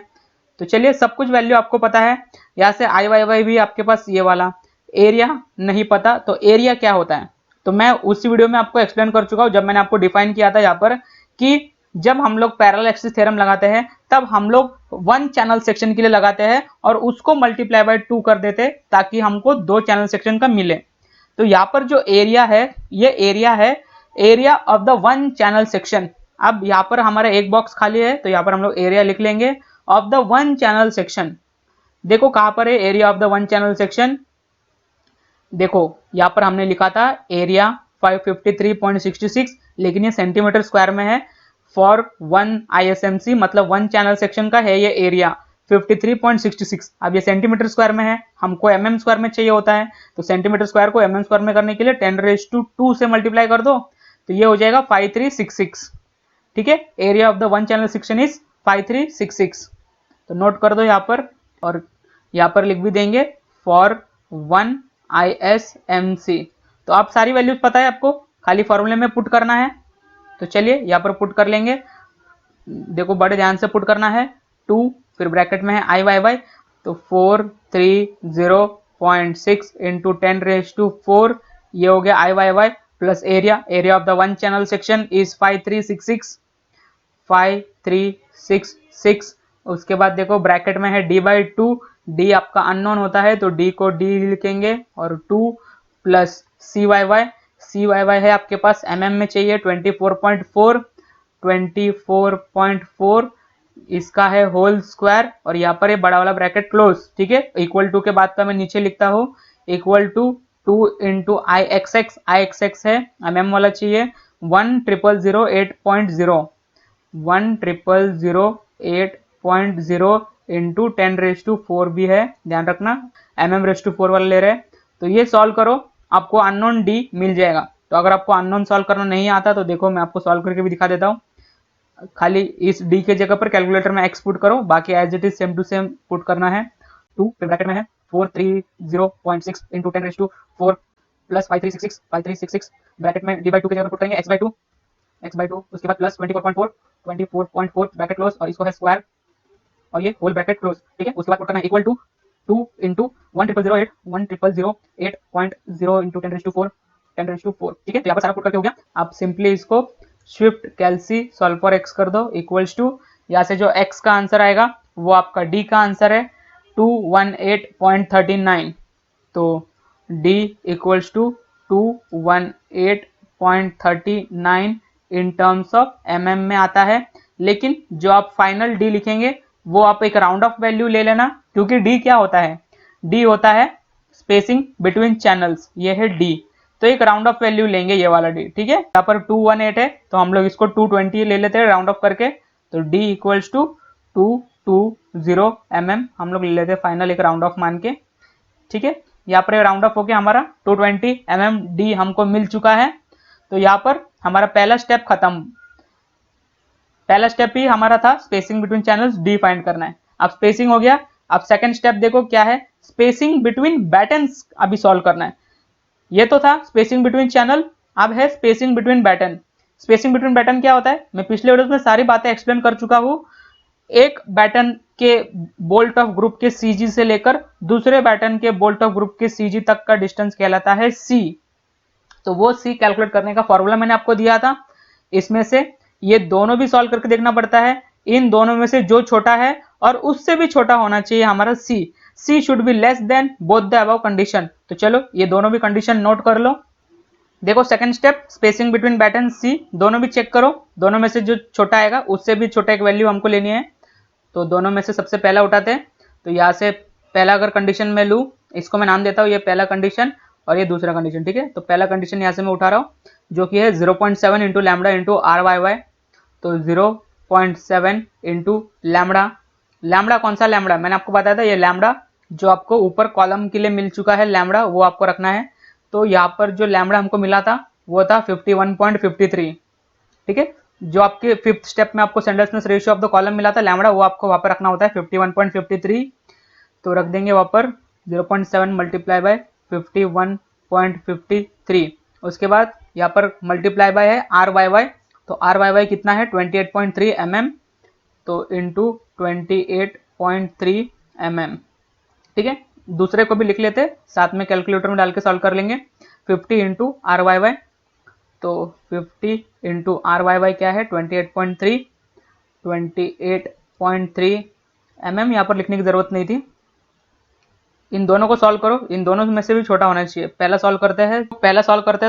Speaker 1: तो चलिए सब कुछ वैल्यू आपको पता है, यहाँ से आई वाई वाई भी आपके पास ये वाला, एरिया नहीं पता, तो एरिया क्या होता है तो मैं उसी वीडियो में आपको एक्सप्लेन कर चुका हूँ, जब मैंने आपको डिफाइन किया था यहाँ पर कि जब हम लोग पैरेलल एक्सिस थ्योरम लगाते हैं तब हम लोग वन चैनल सेक्शन के लिए लगाते हैं और उसको मल्टीप्लाई बाय 2 कर देते ताकि हमको 2 चैनल सेक्शन का मिले। तो यहाँ पर जो एरिया है, ये एरिया है, area of the one channel section. अब यहाँ पर हमारा एक बॉक्स खाली है, तो यहाँ पर हम लोग एरिया लिख लेंगे of the one channel section. देखो कहां पर है area of the one channel section, देखो यहाँ पर हमने लिखा था एरिया 553.66, लेकिन ये सेंटीमीटर स्क्वायर में है। फॉर 1 ISMC मतलब 1 चैनल सेक्शन का है ये एरिया 53.66। अब ये सेंटीमीटर स्क्वायर में है, हमको mm स्क्वायर में चाहिए होता है, तो सेंटीमीटर स्क्वायर को mm स्क्वायर में करने के लिए 10⁻² से मल्टीप्लाई कर दो, तो ये हो जाएगा 5366। ठीक है, area of the 1 channel section is 5366। तो नोट कर दो यहाँ पर, और यहाँ पर लिख भी देंगे फॉर 1 ISMC। तो आप सारी वैल्यूज पता है आपको, खाली फॉर्मूले में पुट करना है। तो चलिए यहाँ पर पुट कर लेंगे, देखो बड़े ध्यान से पुट करना है। 2 फिर ब्रैकेट में है IYY, तो 430.6 इंटू 10⁻⁴, ये हो गया IYY plus area of the 1 channel section is 5366। उसके बाद देखो ब्रैकेट में है D/2, D आपका अननोन होता है तो D को D लिखेंगे, और 2 प्लस CYY है आपके पास mm में चाहिए 24.4, इसका है होल स्क्वायर, और यहाँ पर ये बड़ा वाला ब्रैकेट क्लोज। ठीक है, इक्वल टू के बाद का मैं नीचे लिखता हूँ इक्वल टू 2 इंटू IXX है mm वाला चाहिए 10008.0 इंटू 10⁻⁴ भी है, ध्यान रखना mm⁴ वाला ले रहे हैं। तो ये सॉल्व करो, आपको अननोन D मिल जाएगा। तो अगर आपको अननोन सॉल्व करना नहीं आता तो देखो मैं आपको सॉल्व करके भी दिखा देता हूँ। खाली इस D के जगह पर कैलकुलेटर में x पुट करो, बाकी as it is same to same put करना है। 2 फिर ब्रैकेट में है 430.6 इंटू 10⁻⁴ प्लस 5366 ब्रैकेट में D/2 की जगह पुट करेंगे x/2, उसके बाद प्लस 24.4 ब्रैकेट क्लोज, और इसको है स्क्वायर और ये होल ब्रैकेट क्लोज। ठीक है, उसके बाद पुट करना है इक्वल टू 2 इंटू 10008.0 इंटू 10⁻⁴। ठीक है, तो यहाँ पर सारा पुट करके हो गया। आप सिंपली इसको shift calc solve for x कर दो इक्वल्स टू, यहाँ से जो x का आंसर आएगा वो आपका D का आंसर है 218.39। तो D equals to 218.39 in terms of mm में आता है। लेकिन जो आप फाइनल D लिखेंगे वो आप एक राउंड ऑफ वैल्यू ले लेना, क्योंकि D क्या होता है, D होता है स्पेसिंग बिटवीन चैनल्स, ये है D, तो एक राउंड ऑफ वैल्यू लेंगे ये वाला D। ठीक है, यहाँ पर 218 है तो हम लोग इसको 220 ले लेते हैं राउंड ऑफ करके, तो D इक्वल्स टू 220 mm हम लोग ले लेते हैं फाइनल एक राउंड ऑफ मान के। ठीक है, यहाँ पर राउंड ऑफ होके हमारा 220 mm D हमको मिल चुका है। तो यहाँ पर हमारा पहला स्टेप खत्म, पहला स्टेप ही हमारा था spacing between channels D find करना है। अब स्पेसिंग हो गया, अब सेकंड स्टेप देखो क्या है, स्पेसिंग बिटवीन बैटन्स अभी सॉल्व करना है। ये तो था स्पेसिंग बिटवीन चैनल, अब है spacing between batten. Spacing between batten क्या होता है, मैं पिछले वीडियोस में सारी बातें एक्सप्लेन कर चुका हूँ। एक बैटन के बोल्ट ऑफ ग्रुप के CG से लेकर दूसरे बैटन के बोल्ट ऑफ ग्रुप के CG तक का डिस्टेंस कहलाता है C। तो वो C कैलकुलेट करने का फॉर्मूला मैंने आपको दिया था, इसमें से ये दोनों भी सॉल्व करके देखना पड़ता है। इन दोनों में से जो छोटा है और उससे भी छोटा होना चाहिए हमारा C should be less than both the above condition. तो चलो ये दोनों भी कंडीशन नोट कर लो। देखो second step spacing between batten C, दोनों भी चेक करो, दोनों में से जो छोटा आएगा उससे भी छोटा एक वैल्यू हमको लेनी है। तो दोनों में से सबसे पहला उठाते हैं, तो यहाँ से पहला अगर कंडीशन में लूँ, इसको मैं नाम देता हूँ ये पहला कंडीशन और ये दूसरा कंडीशन। ठीक है, तो पहला कंडीशन यहाँ से मैं उठा रहा हूँ जो कि है 0.7 इंटू लैम्बडा इंटू RYY। तो 0.7 इंटू लैम्बडा, लैम्बडा कौन सा लैम्बडा, मैंने आपको बताया था ये लैम्बडा जो आपको ऊपर कॉलम के लिए मिल चुका है लैम्बडा, वो आपको रखना है। तो यहाँ पर जो लैम्बडा हमको मिला था वो था 51.53। ठीक है, जो आपके फिफ्थ स्टेप में आपको सेंडर्सनेस रेशियो ऑफ द कॉलम मिला था लैम्बडा, वो आपको वहाँ पर रखना होता है 51.53। तो रख देंगे वहाँ पर 0.7 मल्टीप्लाई बाय 51.53। उसके बाद यहाँ पर मल्टीप्लाई बाय है RYY, तो RYY कितना है 28.3 mm, तो इंटू 28.3 mm। ठीक है, दूसरे को भी लिख लेते साथ में कैलकुलेटर में डाल के सॉल्व कर लेंगे। 50 इंटू RYY, तो 50 इंटू RYY क्या है 28.3 mm, यहाँ पर लिखने की जरूरत नहीं थी। इन दोनों को सॉल्व करो, इन दोनों में से भी छोटा होना चाहिए। पहला सॉल्व करते हैं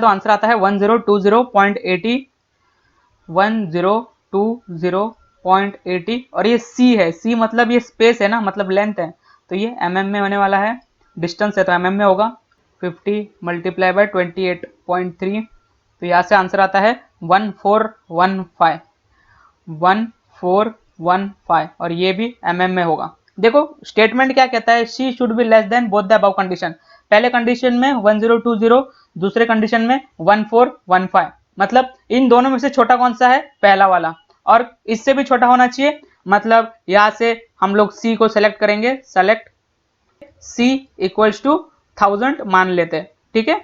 Speaker 1: तो आंसर आता है 1020.80 1020.80, और ये C है, C मतलब ये स्पेस है ना, मतलब लेंथ है, तो ये mm में होने वाला है, डिस्टेंस है तो mm में होगा। 50 मल्टीप्लाई बाय 28.3 तो यहाँ से आंसर आता है 1415, 1415, और ये भी mm में होगा। देखो स्टेटमेंट क्या कहता है, C should be less than both the above condition. पहले कंडीशन में 1020, दूसरे कंडीशन में 1415, मतलब इन दोनों में से छोटा कौन सा है, पहला वाला, और इससे भी छोटा होना चाहिए। मतलब यहां से हम लोग सी को सेलेक्ट करेंगे, सेलेक्ट सी इक्वल्स टू 1000 मान लेते, ठीक है।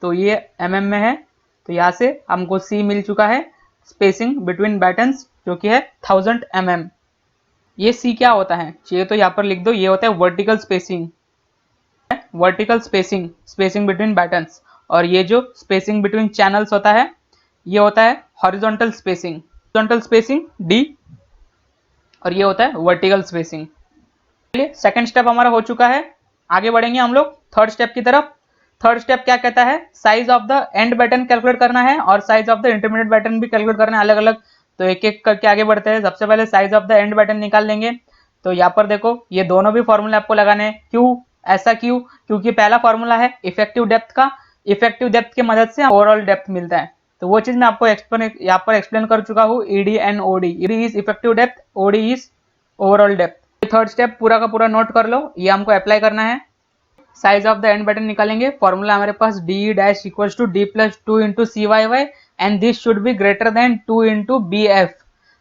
Speaker 1: तो ये mm में है, तो यहां से हमको सी मिल चुका है, स्पेसिंग बिटवीन बैटन्स जो कि है 1000 mm। ये सी क्या होता है, चाहिए तो यहाँ पर लिख दो, ये होता है vertical spacing, vertical spacing, spacing between battens. और ये जो स्पेसिंग बिटवीन चैनल्स होता है, ये होता है horizontal spacing, horizontal spacing D, और ये होता है वर्टिकल स्पेसिंग। चलिए सेकंड स्टेप हमारा हो चुका है, आगे बढ़ेंगे हम लोग थर्ड स्टेप की तरफ। थर्ड स्टेप क्या कहता है, size of the end batten calculate करना है और size of the intermediate batten भी कैलकुलेट करना है अलग अलग। तो एक एक करके आगे बढ़ते हैं। सबसे पहले size of the end batten निकाल लेंगे। तो यहाँ पर देखो ये दोनों भी फॉर्मूले आपको लगाने हैं। क्यों ऐसा, क्यों, क्योंकि पहला फॉर्मूला है इफेक्टिव डेप्थ का, इफेक्टिव डेप्थ की मदद से ओवरऑल डेप्थ मिलता है। तो वो चीज मैं आपको यहाँ पर एक्सप्लेन कर चुका हूँ, ED and OD. ED is effective depth, OD is overall depth. Third step पूरा का पूरा नोट कर लो, ये हमको अप्लाई करना है। Size of the end batten निकालेंगे, फॉर्मूला हमारे पास D dash equals to D plus 2 into C Y Y and this should be greater than 2 into B F.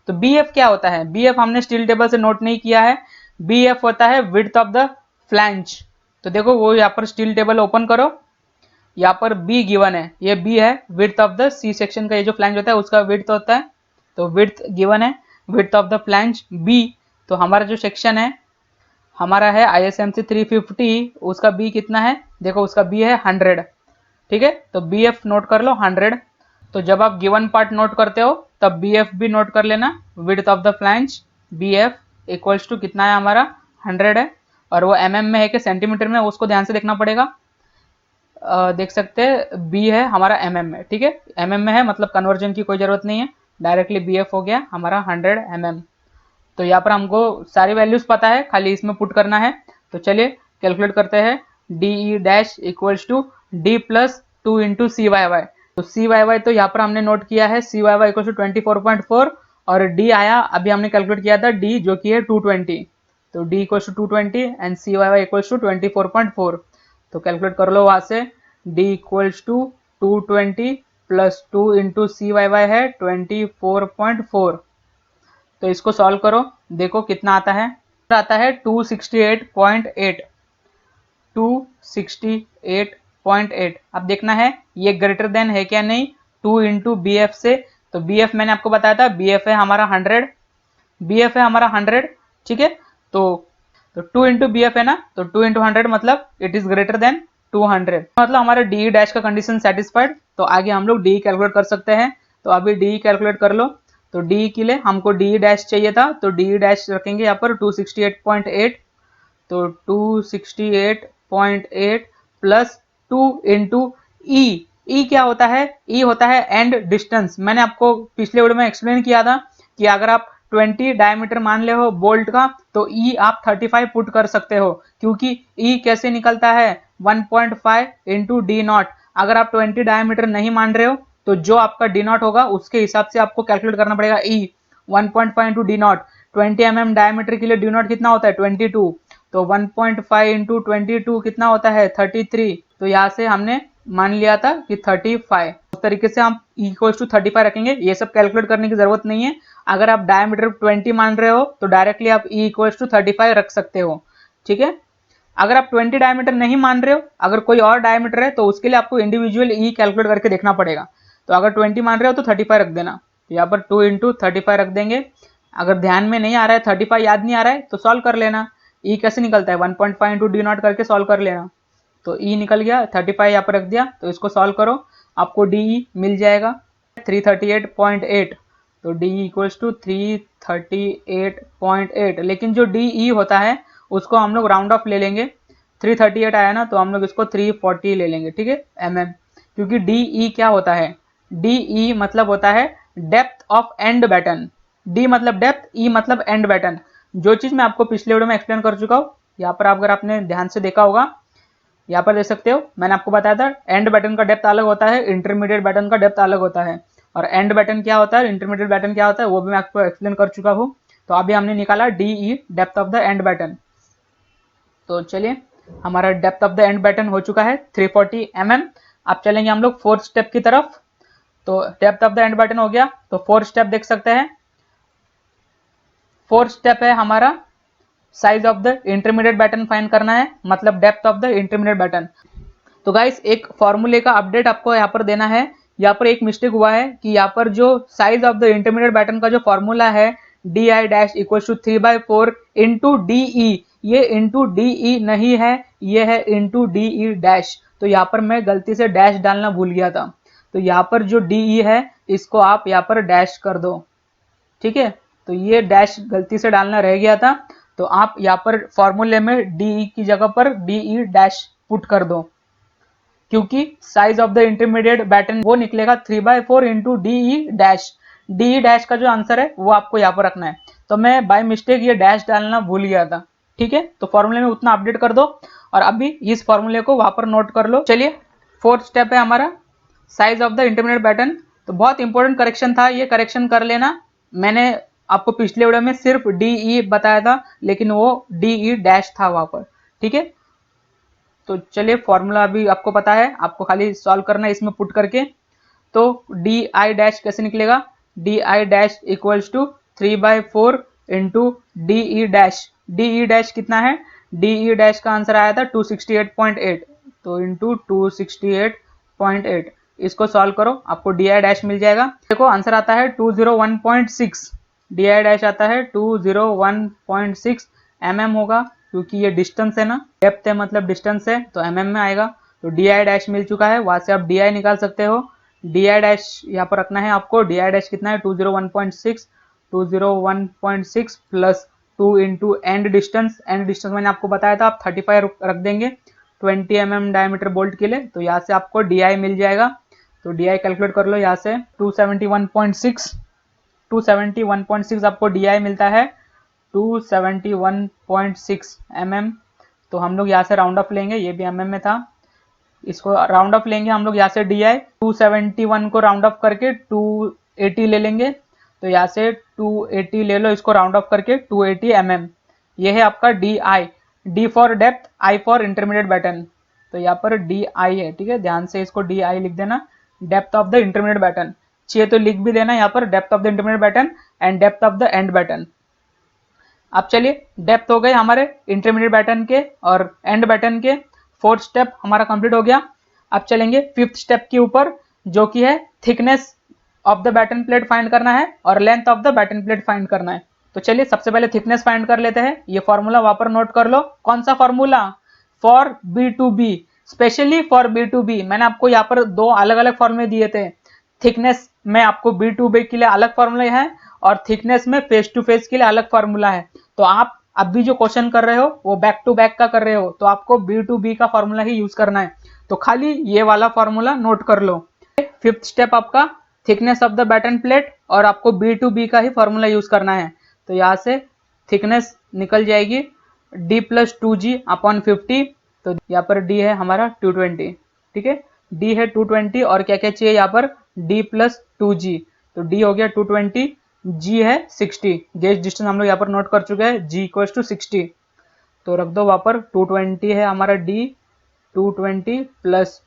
Speaker 1: तो बी एफ क्या होता है, बी एफ हमने स्टील टेबल से note नहीं किया है। बी एफ होता है विड्थ ऑफ द फ्लैंज। तो देखो वो यहाँ पर स्टील टेबल ओपन करो, यहाँ पर बी गिवन है, ये बी है width of the C section का, ये जो फ्लैंज होता है उसका विड्थ होता है। तो विड्थ गिवन है, width of the flange B. तो हमारा जो सेक्शन है हमारा है ISMC 350, उसका बी कितना है, देखो उसका बी है 100, ठीक है। तो बी एफ नोट कर लो 100। तो जब आप गिवन पार्ट नोट करते हो तब बी एफ भी नोट कर लेना, width of the flange B F equals to कितना है हमारा 100 है, और वो mm में है कि सेंटीमीटर में, उसको ध्यान से देखना पड़ेगा। देख सकते हैं बी है हमारा mm में, ठीक है, mm में है मतलब कन्वर्जन की कोई जरूरत नहीं है, डायरेक्टली बी एफ हो गया हमारा 100 mm। तो यहाँ पर हमको सारी वैल्यूज पता है, खाली इसमें पुट करना है। तो चलिए कैलकुलेट करते हैं, D E dash equals to D plus 2 into C Y Y. तो सी वाई वाई तो यहाँ पर हमने नोट किया है, सी वाई वाई इक्वल्स टू 24.4, और डी आया अभी हमने कैलकुलेट किया था डी जो कि है 220। तो D equals to 220 and C Y Y equals to 24.4। तो कैलकुलेट कर लो वहां से, D equals to 220 plus 2 into C Y Y है 24.4। तो इसको सॉल्व करो, देखो कितना आता है, 268.8, 268.8। अब देखना है ये ग्रेटर देन है क्या नहीं 2 इंटू बी एफ से। तो बी एफ मैंने आपको बताया था, बी एफ है हमारा 100, बी एफ है हमारा 100, ठीक है। तो 2 इंटू बी एफ है ना, तो 2 इंटू 100 मतलब इट इज ग्रेटर देन 200, मतलब हमारे डी डैश का कंडीशन सेटिस्फाइड। तो आगे हम लोग डी कैलकुलेट कर सकते हैं। तो अभी डी कैलकुलेट कर लो। तो डी के लिए हमको डी डैश चाहिए था, तो डी डैश रखेंगे यहाँ पर 268.8। तो 268.8 प्लस 2 इंटू ई। ई क्या होता है, ई होता है एंड डिस्टेंस। मैंने आपको पिछले वीडियो में एक्सप्लेन किया था कि अगर आप 20 डायमीटर मान ले हो बोल्ट का, तो ई आप 35 पुट कर सकते हो, क्योंकि ई कैसे निकलता है 1.5 इंटू डी नॉट। अगर आप 20 डायमीटर नहीं मान रहे हो तो जो आपका डी नॉट होगा उसके हिसाब से आपको कैलकुलेट करना पड़ेगा। ई 1.5 into D not, 20 mm diameter के लिए डी नॉट कितना होता है 22, तो 1.5 इंटू 22 कितना होता है 33। तो यहाँ से हमने मान लिया था कि 35, उस तरीके से हम इक्वल्स टू 35 रखेंगे। ये सब कैलकुलेट करने की जरूरत नहीं है। अगर आप डायमीटर 20 मान रहे हो तो डायरेक्टली आप ई इक्वल्स टू 35 रख सकते हो, ठीक है। अगर आप 20 डायमीटर नहीं मान रहे हो, अगर कोई और डायमीटर है, तो उसके लिए आपको इंडिविजुअल ई कैलकुलेट करके देखना पड़ेगा। तो अगर 20 मान रहे हो तो 35 रख देना। तो यहाँ पर 2 इंटू 35 रख देंगे। अगर ध्यान में नहीं आ रहा है, 35 याद नहीं आ रहा है, तो सॉल्व कर लेना। ई कैसे निकलता है 1.5 इंटू डी नॉट करके सॉल्व कर लेना। तो ई निकल गया, 35 यहाँ पर रख दिया। तो इसको सॉल्व करो, आपको डी ई मिल जाएगा 338.8। तो डी इक्वल्स टू 338.8। लेकिन जो डी ई होता है उसको हम लोग राउंड ऑफ ले लेंगे। 338 आया ना, तो हम लोग इसको 340 ले लेंगे, ठीक है, mm। क्योंकि डी ई क्या होता है, डी ई मतलब होता है depth of end batten. D मतलब डेप्थ, ई मतलब एंड बैटन। जो चीज मैं आपको पिछले वीडियो में एक्सप्लेन कर चुका हूँ, यहाँ पर अगर आपने ध्यान से देखा होगा, यहाँ पर देख सकते हो मैंने आपको बताया था एंड बटन का डेप्थ अलग होता है, इंटरमीडिएट बटन का डेप्थ अलग होता है, और एंड बटन क्या होता है, इंटरमीडिएट बटन क्या होता है वो भी मैं आपको एक्सप्लेन कर चुका हूँ। तो अभी हमने निकाला DE depth of the and button. तो चलिए हमारा depth of the and button हो चुका है 340 mm। अब चलेंगे हम लोग फोर्थ स्टेप की तरफ। तो depth of the and button हो गया, तो फोर्थ स्टेप देख सकते हैं। फोर्थ स्टेप है हमारा size of the intermediate button find करना है, मतलब depth of the intermediate button. तो गाइस एक फॉर्मूले का अपडेट आपको यहाँ पर देना है। यहाँ पर एक मिस्टेक हुआ है कि यहाँ पर जो size of the intermediate batten का जो फॉर्मूला है DI dash equal to 3/4 into DE, ये इंटू DE नहीं है, ये है इंटू DE डैश। तो यहाँ पर मैं गलती से डैश डालना भूल गया था, तो यहाँ पर जो DE है इसको आप यहाँ पर डैश कर दो, ठीक है। तो ये डैश गलती से डालना रह गया था, तो आप यहाँ पर फॉर्मूले में DE की जगह पर DE डैश पुट कर दो, क्योंकि size of the intermediate button वो निकलेगा 3/4 into DE dash. DE dash का जो आंसर है वो आपको यहाँ पर रखना है, तो मैं बाय मिस्टेक ये डैश डालना भूल गया था, ठीक है। तो फॉर्मूले में उतना अपडेट कर दो और अभी इस फॉर्मूले को वहां पर नोट कर लो। चलिए फोर्थ स्टेप है हमारा size of the intermediate button. तो बहुत इंपॉर्टेंट करेक्शन था, ये करेक्शन कर लेना। मैंने आपको पिछले वीडियो में सिर्फ DE बताया था, लेकिन वो DE डैश था वहां पर, ठीक है। तो चलिए फॉर्मूला अभी आपको पता है, आपको खाली सॉल्व करना है इसमें पुट करके। तो DI डैश कैसे निकलेगा, DI dash equals to 3/4 into DE dash. DE dash कितना है, DE डैश का आंसर आया था 268.8, तो इंटू 268.8। इसको सॉल्व करो, आपको DI डैश मिल जाएगा। देखो आंसर आता है 201.6, DI डैश आता है 201.6 mm होगा, क्योंकि ये डिस्टेंस है ना, डेप्थ है मतलब डिस्टेंस है, तो mm में आएगा। तो DI डैश मिल चुका है, वहां से आप DI निकाल सकते हो। DI डैश यहाँ पर रखना है आपको। DI डैश कितना है 201.6, 201.6 plus 2 into end distance. And distance मैंने आपको बताया था, आप 35 रख देंगे 20 mm डायमीटर बोल्ट के लिए, तो यहाँ से आपको DI मिल जाएगा। तो DI कैलकुलेट कर लो, यहाँ से 271.6 आपको DI मिलता है, 271.6 mm। तो हम लोग यहाँ से राउंड ऑफ लेंगे, ये भी mm में था, इसको राउंड ऑफ लेंगे हम लोग यहाँ से। DI 271 को राउंड ऑफ करके 280 ले लेंगे, तो यहाँ से 280 ले लो, इसको राउंड ऑफ करके 280 mm। ये है आपका DI, D for depth, I for intermediate button. तो यहाँ पर DI है, ठीक है, ध्यान से इसको DI लिख देना, depth of the intermediate button. चाहिए तो लिख भी देना यहाँ पर depth of the intermediate button and depth of the and button. अब चलिए डेप्थ हो गए हमारे इंटरमीडिएट बटन के और एंड बटन के। फोर्थ स्टेप हमारा कंप्लीट हो गया। अब चलेंगे फिफ्थ स्टेप के ऊपर, जो कि है thickness of the button plate find करना है और length of the button plate find करना है। तो चलिए सबसे पहले थिकनेस फाइंड कर लेते हैं। ये फॉर्मूला वहां पर नोट कर लो। कौन सा formula, for B2B, specially for B2B। मैंने आपको यहाँ पर दो अलग अलग फॉर्मूले दिए थे। थिकनेस में आपको B2B के लिए अलग फॉर्मूला है और थिकनेस में फेस टू फेस के लिए अलग फॉर्मूला है। तो आप अभी जो क्वेश्चन कर रहे हो वो बैक टू बैक का कर रहे हो, तो आपको B2B का फॉर्मूला ही यूज करना है। तो खाली ये वाला फॉर्मूला नोट कर लो। फिफ्थ स्टेप आपका thickness of the button plate और आपको B2B का ही फॉर्मूला यूज करना है। तो यहाँ से थिकनेस निकल जाएगी D + 2G अपॉन 50। तो यहाँ पर D है हमारा 220, ठीक है, D है 220 और क्या क्या चाहिए यहाँ पर D + 2G। तो D हो गया 220, G है 60, गेज डिस्टेंस हम लोग यहाँ पर नोट कर चुके हैं, G = 60। तो रख दो वहाँ पर 220 है हमारा D, 220 प्लस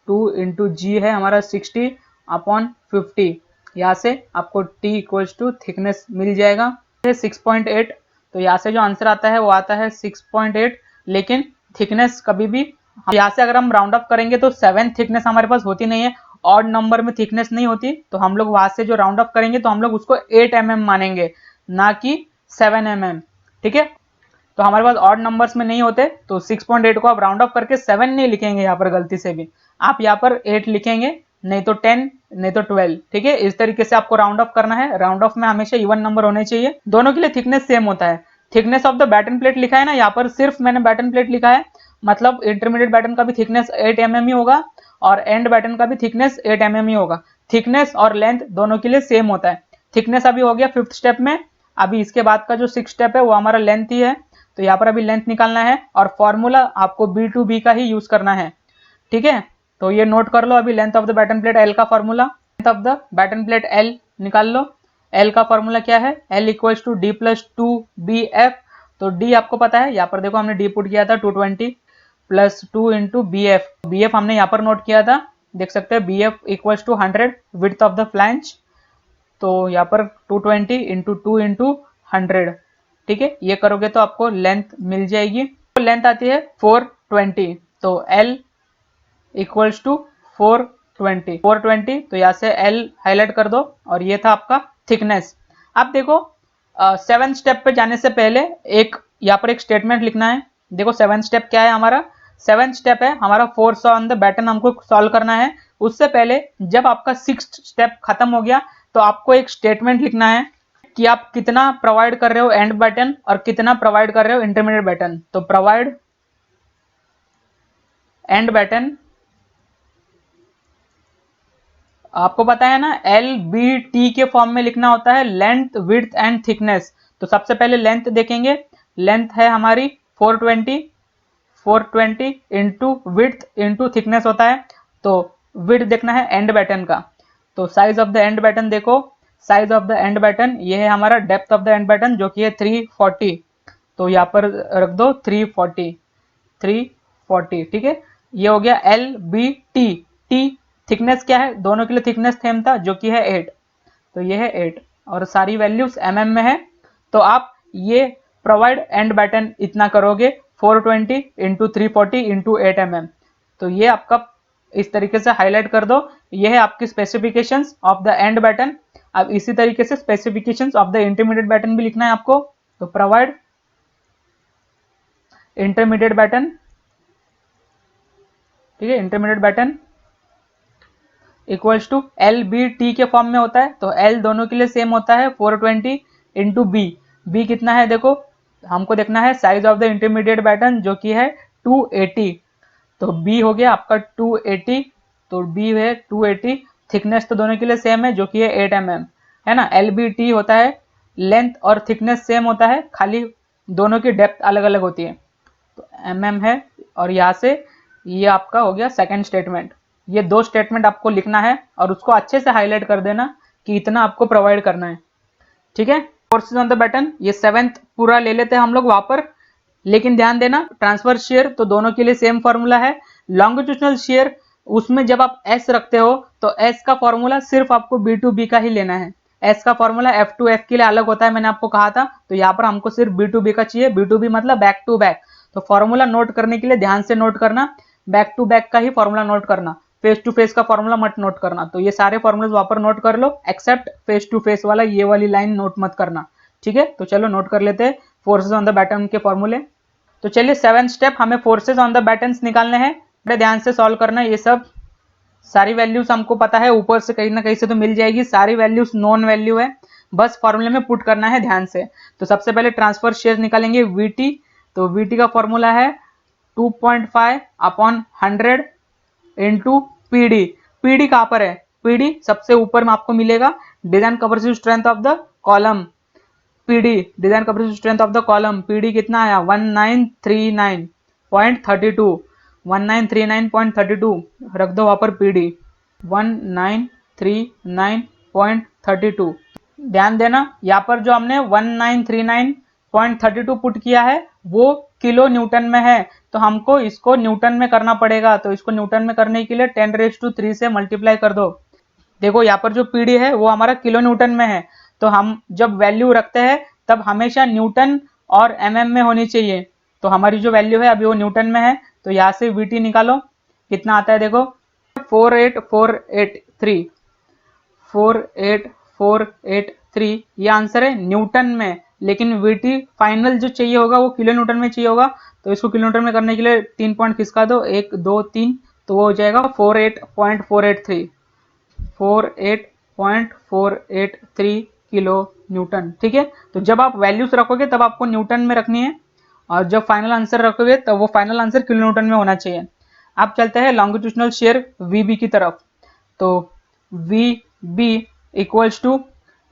Speaker 1: 2 इंटू G है हमारा 60 अपॉन 50। यहाँ से आपको T = थिकनेस मिल जाएगा 6.8। तो यहाँ से जो आंसर आता है वो आता है 6.8। लेकिन थिकनेस कभी भी यहाँ से अगर हम राउंड अप करेंगे तो 7 थिकनेस हमारे पास होती नहीं है, ऑड नंबर में थिकनेस नहीं होती। तो हम लोग वहां से जो राउंड अप करेंगे तो हम लोग उसको 8 mm मानेंगे, ना कि 7 mm, ठीक है। तो हमारे पास ऑड नंबर्स में नहीं होते, तो 6.8 को आप राउंड अप करके 7 नहीं लिखेंगे यहाँ पर गलती से भी, आप यहाँ पर 8 लिखेंगे, नहीं तो 10, नहीं तो 12, ठीक है। इस तरीके से आपको राउंड ऑफ करना है। राउंड ऑफ में हमेशा इवन नंबर होने चाहिए। दोनों के लिए थिकनेस सेम होता है। Thickness of the batten plate लिखा है ना, यहाँ पर सिर्फ मैंने बैटन प्लेट लिखा है, मतलब इंटरमीडिएट बैटन का भी थिकनेस 8 mm ही होगा और एंड बैटन का भी थिकनेस 8 mm ही होगा। थिकनेस और लेंथ दोनों के लिए सेम होता है। थिकनेस अभी हो गया फिफ्थ स्टेप में। अभी इसके बाद का जो सिक्स स्टेप है वो हमारा लेंथ ही है। तो यहाँ पर अभी लेंथ निकालना है और फॉर्मूला आपको B2B का ही यूज करना है, ठीक है। तो ये नोट कर लो अभी, length of the batten plate L का formula, length of the batten plate L निकाल लो। L का फॉर्मूला क्या है, L इक्वल्स टू D+2BF। तो D आपको पता है, यहाँ पर देखो हमने D पुट किया था 220 प्लस 2 इंटू BF हमने यहाँ पर नोट किया था, देख सकते हैं BF equals to 100 width of the flange. तो यहाँ पर 220 इंटू 2 इंटू 100, ठीक है। ये करोगे तो आपको लेंथ मिल जाएगी, तो लेंथ आती है 420। तो L इक्वल्स टू 420, तो यहाँ से L हाईलाइट कर दो और ये था आपका थिकनेस। अब देखो 7 स्टेप पे जाने से पहले एक यहाँ पर एक स्टेटमेंट लिखना है। देखो 7 स्टेप क्या है हमारा, 7 स्टेप है हमारा फोर्स ऑन द बैटन हमको सॉल्व करना है। उससे पहले जब आपका 6th स्टेप खत्म हो गया तो आपको एक स्टेटमेंट लिखना है कि आप कितना प्रोवाइड कर रहे हो एंड बैटन और कितना प्रोवाइड कर रहे हो इंटरमीडिएट बैटन। तो प्रोवाइड एंड बैटन, आपको पता है ना LBT के फॉर्म में लिखना होता है, लेंथ विड्थ एंड थिकनेस। तो सबसे पहले लेंथ देखेंगे, लेंथ है हमारी 420 इंटू विड्थ इंटू थिकनेस होता है। तो विड्थ देखना है एंड बैटन का, तो size of the end batten देखो, size of the end batten ये है हमारा depth of the end batten जो कि है 340। तो यहाँ पर रख दो 340, ठीक है। ये हो गया LBT। T थिकनेस क्या है, दोनों के लिए थिकनेस सेम था जो कि है 8, तो ये है 8 और सारी वैल्यूज mm में है। तो आप ये प्रोवाइड एंड बैटन इतना करोगे 420 इंटू 340 इंटू 8 mm। तो ये आपका इस तरीके से हाईलाइट कर दो, ये है आपकी specifications of the end batten. अब इसी तरीके से specifications of the intermediate batten भी लिखना है आपको। तो प्रोवाइड इंटरमीडिएट बैटन, ठीक है, intermediate batten equals to LBT के फॉर्म में होता है। तो L दोनों के लिए सेम होता है 420 इंटू B कितना है देखो, हमको देखना है size of the intermediate batten जो कि है 280। तो B हो गया आपका 280, तो B है 280। थिकनेस तो दोनों के लिए सेम है जो कि है 8 mm, है ना। LBT होता है लेंथ और थिकनेस सेम होता है, खाली दोनों की डेप्थ अलग अलग होती है। तो mm है और यहाँ से ये आपका हो गया सेकंड स्टेटमेंट। ये 2 स्टेटमेंट आपको लिखना है और उसको अच्छे से हाईलाइट कर देना कि इतना आपको प्रोवाइड करना है, ठीक है। फोर्सेस ऑन द बैटन ये 7th पूरा ले लेते हैं हम लोग वहां पर, लेकिन ध्यान देना ट्रांसफर शेयर तो दोनों के लिए सेम फॉर्मूला है। लॉन्गिट्यूडनल शेयर उसमें जब आप S रखते हो तो S का फॉर्मूला सिर्फ आपको B2B का ही लेना है। S का फॉर्मूला F2F के लिए अलग होता है, मैंने आपको कहा था। तो यहाँ पर हमको सिर्फ B2B का चाहिए, B2B मतलब बैक टू बैक। तो फॉर्मूला नोट करने के लिए ध्यान से नोट करना, बैक टू बैक का ही फॉर्मूला नोट करना, फेस टू फेस का फॉर्मूला मत नोट करना। तो ये सारे फॉर्मूलाज वहां पर नोट कर लो एक्सेप्ट फेस टू फेस वाला, ये वाली लाइन नोट मत करना, ठीक है। तो चलो नोट कर लेते हैं फोर्सेज ऑन द बैटन के फॉर्मूले। तो चलिए 7 स्टेप हमें फोर्सेज ऑन द बैटन निकालने हैं, बड़े ध्यान से सॉल्व करना है। ये सब सारी वैल्यूज हमको पता है, ऊपर से कहीं ना कहीं से तो मिल जाएगी, सारी वैल्यूज नॉन वैल्यू है, बस फॉर्मूले में पुट करना है ध्यान से। तो सबसे पहले ट्रांसफर शेयर निकालेंगे VT। तो VT का फॉर्मूला है 2.5 अपॉन 100 इंटू PD कहां पर है, PD सबसे ऊपर में आपको मिलेगा, design compressive strength of the column PD, design compressive strength of the column PD कितना आया 1939.32, 1939.32 रख दो वहां पर PD 1939.32। ध्यान देना यहाँ पर जो हमने 1939.32 पुट किया है वो किलो न्यूटन में है, तो हमको इसको न्यूटन में करना पड़ेगा। तो इसको न्यूटन में करने के लिए 10⁻³ से मल्टीप्लाई कर दो। देखो यहाँ पर जो PD है वो हमारा किलो न्यूटन में है, तो हम जब वैल्यू रखते हैं तब हमेशा न्यूटन और mm में होनी चाहिए। तो हमारी जो वैल्यू है अभी वो न्यूटन में है, तो यहाँ से VT निकालो कितना आता है देखो 48483 ये आंसर है न्यूटन में, लेकिन VT फाइनल जो चाहिए होगा वो किलो न्यूटन में चाहिए होगा। तो इसको किलो न्यूटन में करने के लिए 3 पॉइंट खिसका दो, 1 2 3, तो वो हो जाएगा 48.483 किलो न्यूटन, ठीक है। तो जब आप वैल्यूज रखोगे तब आपको न्यूटन में रखनी है, और जब फाइनल आंसर रखोगे तब वो फाइनल आंसर किलो न्यूटन में होना चाहिए। अब चलते हैं लॉन्गिट्यूडनल शेयर VB की तरफ। तो VB equals to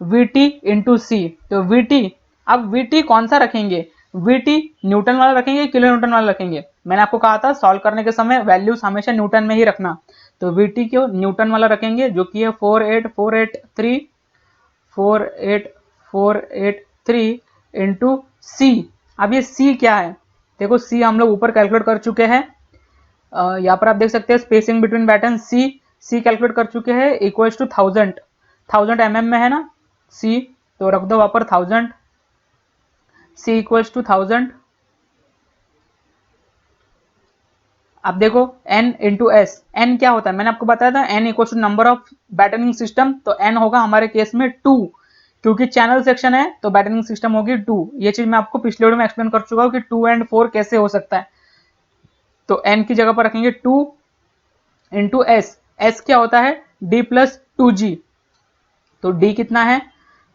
Speaker 1: VT into C। तो VT, अब VT कौन सा रखेंगे, VT न्यूटन वाला रखेंगे, किलो न्यूटन वाला रखेंगे? मैंने आपको कहा था सॉल्व करने के समय वैल्यूज हमेशा न्यूटन में ही रखना। तो VT को न्यूटन वाला रखेंगे जो कि है 48483 इंटू C। अब ये C क्या है? देखो C हम लोग ऊपर कैलकुलेट कर चुके हैं। यहाँ पर आप देख सकते हैं spacing between batten C calculate कर चुके हैं इक्वल्स टू 1000 mm में है ना C, तो रख दो वहां पर 1000, C इक्वल्स टू 1000। अब देखो N इंटू एस, N क्या होता है मैंने आपको बताया था, N equals to number of battening system, तो N होगा हमारे केस में 2, क्योंकि चैनल सेक्शन है तो बैटनिंग सिस्टम होगी 2। ये चीज मैं आपको पिछले वीडियो में एक्सप्लेन कर चुका हूँ कि 2 और 4 कैसे हो सकता है। तो N की जगह पर रखेंगे 2 इंटू एस, एस क्या होता है D प्लस 2G। तो D कितना है,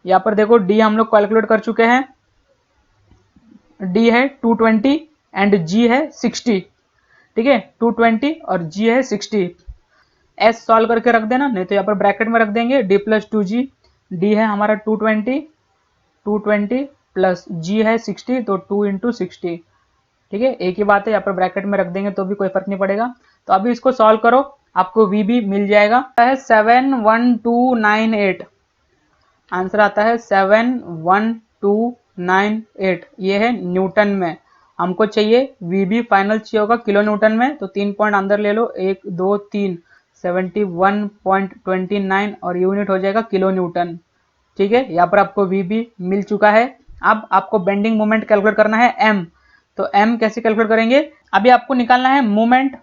Speaker 1: यहाँ पर देखो D हम लोग कैलकुलेट कर चुके हैं, D है 220 एंड G है 60, ठीक है 220 और G है 60। S सॉल्व करके रख देना, नहीं तो यहाँ पर ब्रैकेट में रख देंगे D प्लस 2G। D है हमारा 220 प्लस G है 60, तो 2 इंटू 60, ठीक है एक ही बात है, यहाँ पर ब्रैकेट में रख देंगे तो भी कोई फर्क नहीं पड़ेगा। तो अभी इसको सॉल्व करो, आपको VB मिल जाएगा है 71298, आंसर आता है 71298, ये है न्यूटन में। हमको चाहिए VB फाइनल चाहिए होगा किलो न्यूटन में, तो 3 पॉइंट अंदर ले लो, 1 2 3, 71.29 और यूनिट हो जाएगा किलो न्यूटन, ठीक है। यहाँ पर आपको VB मिल चुका है। अब आपको बेंडिंग मोमेंट कैलकुलेट करना है M, तो M कैसे कैलकुलेट करेंगे, अभी आपको निकालना है मोमेंट।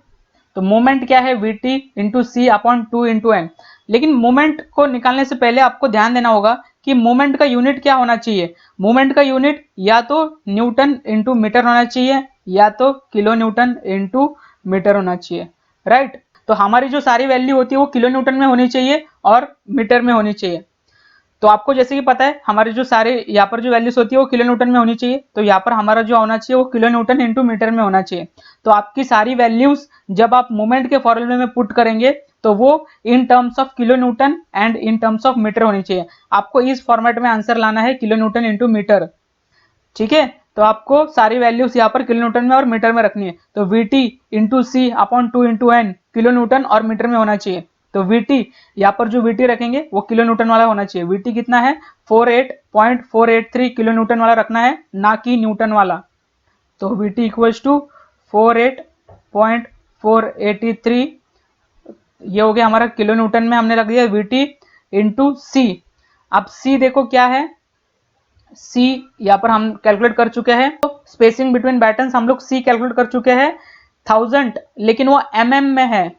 Speaker 1: तो मोमेंट क्या है VT into C upon 2 into N. लेकिन मोमेंट को निकालने से पहले आपको ध्यान देना होगा कि मोमेंट का यूनिट क्या होना चाहिए। मोमेंट का यूनिट या तो न्यूटन इंटू मीटर होना चाहिए या तो किलो न्यूटन इंटू मीटर होना चाहिए, राइट। तो हमारी जो सारी वैल्यू होती है वो किलो न्यूटन में होनी चाहिए और मीटर में होनी चाहिए। तो आपको जैसे कि पता है हमारे जो सारे यहाँ पर जो वैल्यूज होती है वो किलो न्यूटन में होनी चाहिए, तो यहाँ पर हमारा जो होना चाहिए वो किलो न्यूटन इंटू मीटर में होना चाहिए। तो आपकी सारी वैल्यूज जब आप मोमेंट के फॉर्मूले में पुट करेंगे तो वो in terms of kilo newton and in terms of metre होनी चाहिए। आपको इस फॉर्मेट में आंसर लाना है किलो न्यूटन इंटू मीटर, ठीक है। तो आपको सारी वैल्यूज यहाँ पर किलो न्यूटन में और मीटर में रखनी है। तो VT into C upon 2 into N kilo newton और मीटर में होना चाहिए। तो VT यहाँ पर जो VT रखेंगे वो किलो न्यूटन वाला होना चाहिए। VT कितना है 48.483 किलो न्यूटन वाला रखना है, ना कि न्यूटन वाला। तो VT इक्वल्स टू 48.483, ये हो गया हमारा किलो न्यूटन में हमने रख दिया VT इंटू सी। अब C देखो क्या है, C यहाँ पर हम कैलकुलेट कर चुके हैं। तो स्पेसिंग बिटवीन बैटन्स हम लोग C कैलकुलेट कर चुके हैं 1000, लेकिन वो mm में है,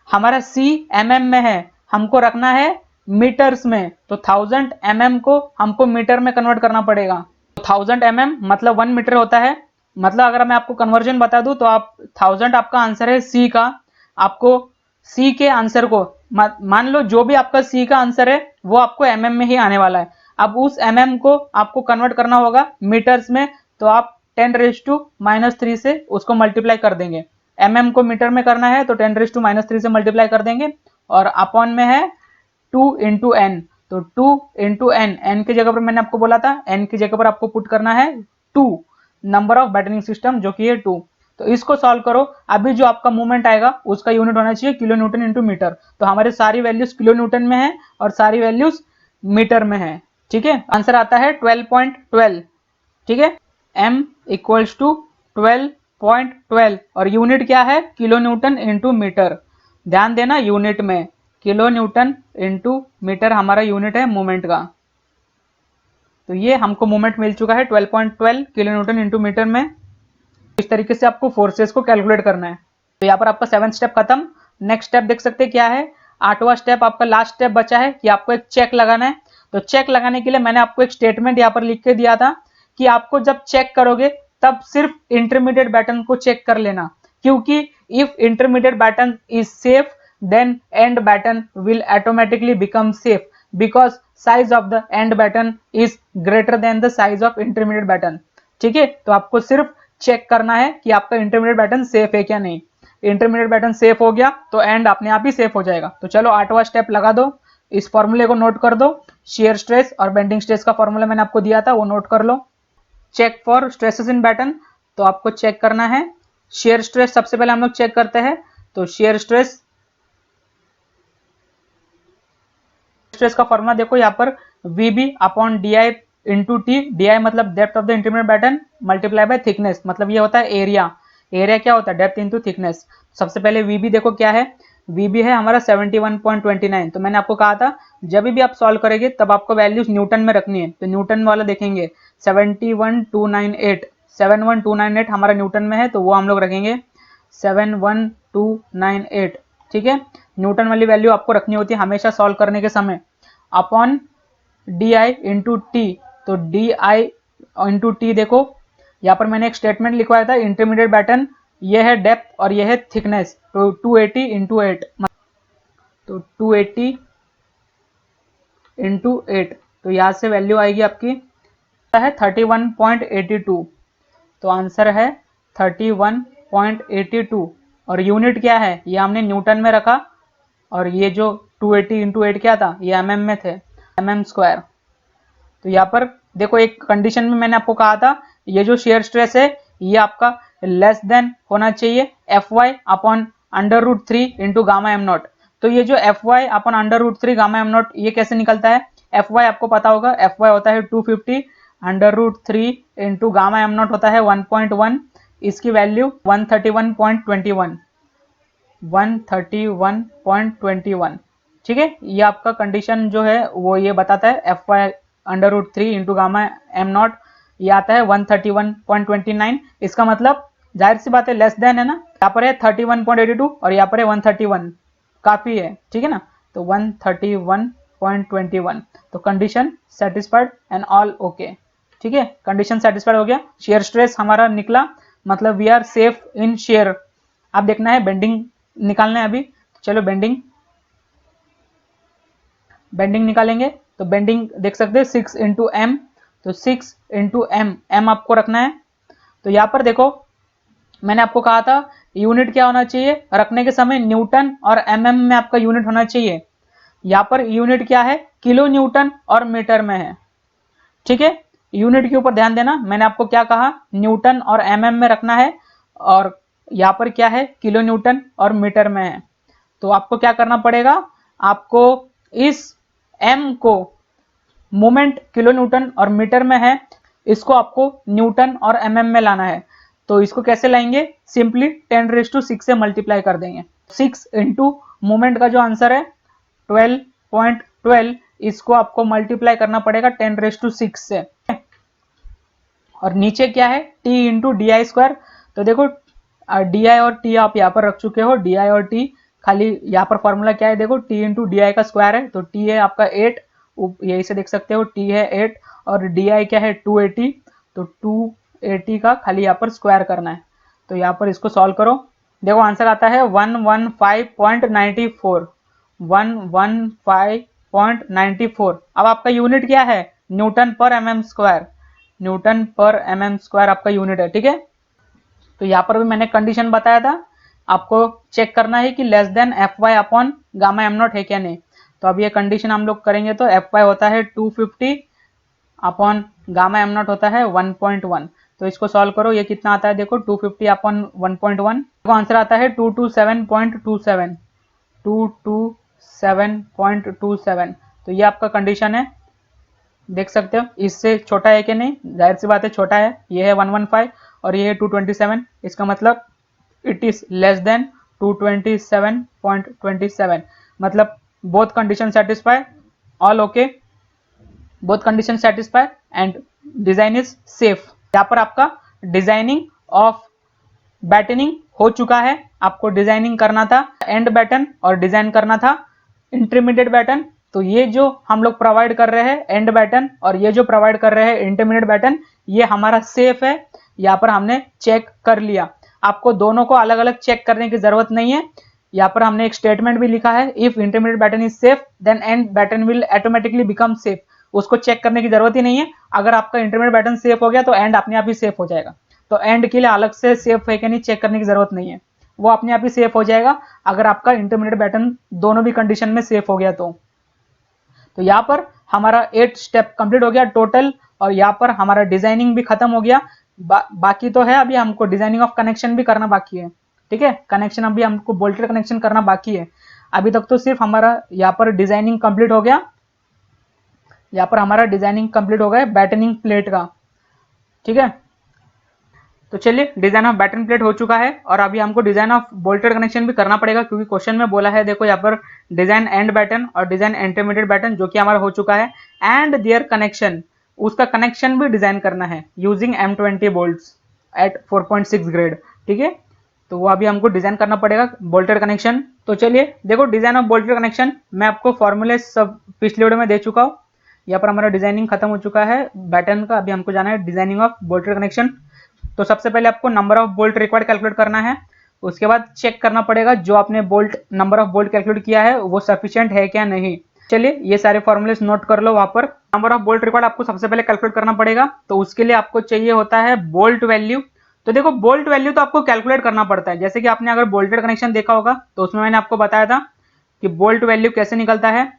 Speaker 1: हमारा C mm में है, हमको रखना है मीटर्स में। तो 1000 mm को हमको मीटर में कन्वर्ट करना पड़ेगा। तो 1000 mm मतलब 1 मीटर होता है। मतलब अगर मैं आपको कन्वर्जन बता दूं तो आप 1000 आपका आंसर है C का, आपको C के आंसर को मान लो जो भी आपका C का आंसर है वो आपको mm में ही आने वाला है। अब उस mm को आपको कन्वर्ट करना होगा मीटर्स में, तो आप 10⁻³ से उसको मल्टीप्लाई कर देंगे। mm को मीटर में करना है तो 10⁻³ से मल्टीप्लाई कर देंगे, और अपॉन में है 2 इंटू एन, तो 2 इंटू एन, एन की जगह पर मैंने आपको बोला था एन की जगह पर आपको पुट करना है 2, नंबर ऑफ बैटनिंग सिस्टम जो कि है 2। तो इसको सॉल्व करो, अभी जो आपका मूवमेंट आएगा उसका यूनिट होना चाहिए किलो न्यूटन इंटू मीटर। तो हमारी सारी वैल्यूज किलो न्यूटन में है और सारी वैल्यूज मीटर में है, ठीक है। आंसर आता है 12.12, ठीक है। m इक्वल्स टू 12.12 और यूनिट क्या है किलो न्यूटन इंटू मीटर। ध्यान देना यूनिट में, किलो न्यूटन इंटू मीटर हमारा यूनिट है मूवमेंट का। तो ये हमको मूवमेंट मिल चुका है 12.12 किलो न्यूटन इंटू मीटर में। इस तरीके से आपको फोर्सेस को कैलकुलेट करना है। तो यहाँ पर आपका 7th स्टेप खत्म। नेक्स्ट स्टेप देख सकते हैं क्या है, 8वां स्टेप आपका लास्ट स्टेप बचा है कि आपको एक चेक लगाना है। तो चेक लगाने के लिए मैंने आपको एक स्टेटमेंट यहाँ पर लिख के दिया था कि आपको जब चेक करोगे तब सिर्फ इंटरमीडिएट बैटन को चेक कर लेना, क्योंकि if intermediate batten is safe then end batten will automatically become safe because size of the end batten is greater than the size of intermediate batten, ठीक है। तो आपको सिर्फ चेक करना है कि आपका इंटरमीडिएट बैटन सेफ है क्या नहीं। इंटरमीडिएट बैटन सेफ हो गया तो एंड अपने आप ही सेफ हो जाएगा। तो चलो 8वां स्टेप लगा दो, इस फॉर्मूले को नोट कर दो, शियर स्ट्रेस और बेंडिंग स्ट्रेस का फॉर्मूला मैंने आपको दिया था वो नोट कर लो। Check for stresses in batten, तो आपको चेक करना है शेयर स्ट्रेस। सबसे पहले हम लोग चेक करते हैं, तो शेयर स्ट्रेस का फॉर्मूला देखो यहाँ पर VB upon DI into T. DI मतलब depth of the intermediate batten multiply by thickness, मतलब ये होता है एरिया। एरिया क्या होता है? Depth into thickness. सबसे पहले VB देखो क्या है, VB है हमारा 71.29। तो मैंने आपको कहा था जब भी आप सॉल्व करेंगे तब आपको वैल्यूज न्यूटन में रखनी है, तो न्यूटन वाला देखेंगे 71298, 71298 हमारा न्यूटन में है, तो वो हम लोग रखेंगे 71298। ठीक है, न्यूटन वाली वैल्यू आपको रखनी होती है हमेशा सॉल्व करने के समय। अपॉन DI इंटू टी, तो DI इंटू टी देखो यहाँ पर मैंने एक स्टेटमेंट लिखवाया था, इंटरमीडिएट बैटन ये है डेप्थ और ये है थिकनेस, तो 280 इंटू 8, तो 280 इंटू 8, तो यहाँ से वैल्यू आएगी आपकी है 31.82। तो आंसर है 31.82। और यूनिट क्या है? ये हमने न्यूटन में रखा, और ये जो 280 इंटू 8 क्या था? ये mm में थे, mm स्क्वायर। तो यहाँ पर देखो एक कंडीशन में मैंने आपको कहा था ये जो शेयर स्ट्रेस है ये आपका लेस देन होना चाहिए Fy upon under root 3 into gamma M naught. तो ये जो Fy upon under root 3 gamma M naught ये कैसे निकलता है? Fy आपको पता होगा, Fy होता है 250 under root 3 into gamma M naught होता है 1.1, इसकी वैल्यू 131.21, 131.21। ठीक है, ये आपका कंडीशन जो है वो ये बताता है Fy under root 3 into gamma M naught ये आता है 131.29। इसका मतलब जाहिर सी बात है लेस देन है ना, यहाँ पर है 31.82 और यहाँ पर है 131, काफी है। ठीक है ना, तो 131.21, तो condition satisfied and all okay. ठीक है, कंडीशन सेटिस्फाइड हो गया, शेयर स्ट्रेस हमारा निकला, मतलब we are safe in shear. आप देखना है बेंडिंग निकालना है अभी, चलो बेंडिंग निकालेंगे। तो बेंडिंग देख सकते हैं 6 इंटू एम, तो 6 इंटू एम आपको रखना है। तो यहाँ पर देखो मैंने आपको कहा था यूनिट क्या होना चाहिए रखने के समय, न्यूटन और mm में आपका यूनिट होना चाहिए। यहाँ पर यूनिट क्या है? किलो न्यूटन और मीटर में है। ठीक है, यूनिट के ऊपर ध्यान देना, मैंने आपको क्या कहा? न्यूटन और mm में रखना है, और यहाँ पर क्या है? किलो न्यूटन और मीटर में है। तो आपको क्या करना पड़ेगा? आपको इस m को, मोमेंट किलो न्यूटन और मीटर में है, इसको आपको न्यूटन और mm में लाना है। तो इसको कैसे लाएंगे? सिंपली 10⁶ से मल्टीप्लाई कर देंगे। 6 इंटू मोमेंट का जो आंसर है 12.12, इसको आपको मल्टीप्लाई करना पड़ेगा 10⁶ से। और नीचे क्या है? t into DI square. तो देखो DI और t आप यहाँ पर रख चुके हो, DI और t, खाली यहाँ पर फॉर्मूला क्या है देखो, t इंटू DI का स्क्वायर है, तो t है आपका 8, यही से देख सकते हो t है 8, और DI क्या है 280, तो 280 का खाली यहाँ पर स्क्वायर करना है। तो यहाँ पर इसको सॉल्व करो, देखो आंसर आता है 115.94, 115.94। अब आपका यूनिट क्या है? न्यूटन पर mm स्क्वायर, न्यूटन पर mm स्क्वायर आपका यूनिट है। ठीक है, तो यहाँ पर भी मैंने कंडीशन बताया था, आपको चेक करना है कि less than Fy upon gamma M not है क्या नहीं। तो अब ये कंडीशन हम लोग करेंगे, तो Fy होता है 250 अपॉन गामा एम नॉट होता है 1.1। तो इसको सॉल्व करो, ये कितना आता है देखो, 250 अपॉन 1.1, तो आंसर आता है 227.27, 227.27। तो ये आपका कंडीशन है, देख सकते हो। इससे छोटा है कि नहीं? जाहिर सी बात है छोटा है, ये है 115 और ये है 227, इसका मतलब इट इज लेस देन 227.27, मतलब both condition satisfy, all okay, both condition satisfy and design is safe. यहाँ पर आपका डिजाइनिंग ऑफ बैटनिंग हो चुका है, आपको डिजाइनिंग करना था एंड बैटन और डिजाइन करना था इंटरमीडिएट बैटन। तो ये जो हम लोग प्रोवाइड कर रहे हैं एंड बैटन और ये जो प्रोवाइड कर रहे हैं इंटरमीडिएट बैटन, ये हमारा सेफ है, यहाँ पर हमने चेक कर लिया। आपको दोनों को अलग अलग चेक करने की जरूरत नहीं है, यहाँ पर हमने एक स्टेटमेंट भी लिखा है, if intermediate batten is safe then end batten will automatically become safe. उसको चेक करने की जरूरत ही नहीं है, अगर आपका इंटरमीडिएट बैटन सेफ हो गया तो एंड अपने आप ही सेफ हो जाएगा। तो एंड के लिए अलग से सेफ है कि नहीं चेक करने की जरूरत नहीं है, वो अपने आप ही सेफ हो जाएगा अगर आपका इंटरमीडिएट बैटन दोनों भी कंडीशन में सेफ हो गया तो। यहाँ पर हमारा 8 स्टेप कंप्लीट हो गया टोटल
Speaker 2: और यहाँ पर हमारा डिजाइनिंग भी खत्म हो गया। बाकी तो है अभी हमको डिजाइनिंग ऑफ कनेक्शन भी करना बाकी है, ठीक है। कनेक्शन अभी हमको बोल्टेड कनेक्शन करना बाकी है। अभी तक तो सिर्फ हमारा यहाँ पर डिजाइनिंग कंप्लीट हो गया, यहाँ पर हमारा डिजाइनिंग कंप्लीट हो गया बैटनिंग प्लेट का, ठीक है। तो चलिए डिजाइन ऑफ बैटन प्लेट हो चुका है और अभी हमको डिजाइन ऑफ बोल्टेड कनेक्शन भी करना पड़ेगा, क्योंकि क्वेश्चन में बोला है, देखो यहाँ पर डिजाइन एंड बैटन और डिजाइन इंटरमीडिएट बैटन, जो कि हमारा हो चुका है, एंड देयर कनेक्शन, उसका कनेक्शन भी डिजाइन करना है using M20 bolts eight 4.6 grade, ठीक है। तो वो अभी हमको डिजाइन करना पड़ेगा बोल्टेड कनेक्शन। तो चलिए देखो डिजाइन ऑफ बोल्टेड कनेक्शन मैं आपको फॉर्मूले सब पिछले वीडियो में दे चुका हूँ। यहाँ पर हमारा डिजाइनिंग खत्म हो चुका है बैटन का, अभी हमको जाना है डिजाइनिंग ऑफ बोल्टेड कनेक्शन। तो सबसे पहले आपको number of bolt required calculate करना है, उसके बाद चेक करना पड़ेगा जो आपने bolt number of bolt calculate किया है वो सफिशिएंट है क्या नहीं। चलिए ये सारे फॉर्मूलेस नोट कर लो। वहां पर नंबर ऑफ बोल्ट रिक्वायर्ड आपको सबसे पहले कैलकुलेट करना पड़ेगा, तो उसके लिए आपको चाहिए होता है बोल्ट वैल्यू। तो देखो बोल्ट वैल्यू तो आपको कैलकुलेट करना पड़ता है, जैसे कि आपने अगर बोल्टेड कनेक्शन देखा होगा तो उसमें मैंने आपको बताया था कि बोल्ट वैल्यू कैसे निकलता है।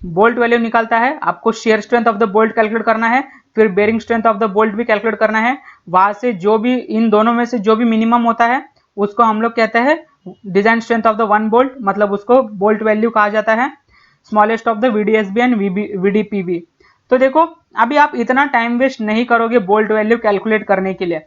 Speaker 2: बोल्ट वैल्यू निकलता है, आपको shear strength of the bolt calculate करना है, फिर bearing strength of the bolt भी कैलकुलेट करना है। वहां से जो भी इन दोनों में से जो भी मिनिमम होता है उसको हम लोग कहते हैं design strength of the one bolt, मतलब उसको बोल्ट वैल्यू कहा जाता है। Smallest of the VDSB and VDPB। तो देखो अभी आप इतना टाइम वेस्ट नहीं करोगे बोल्ट वैल्यू कैलकुलेट करने के लिए,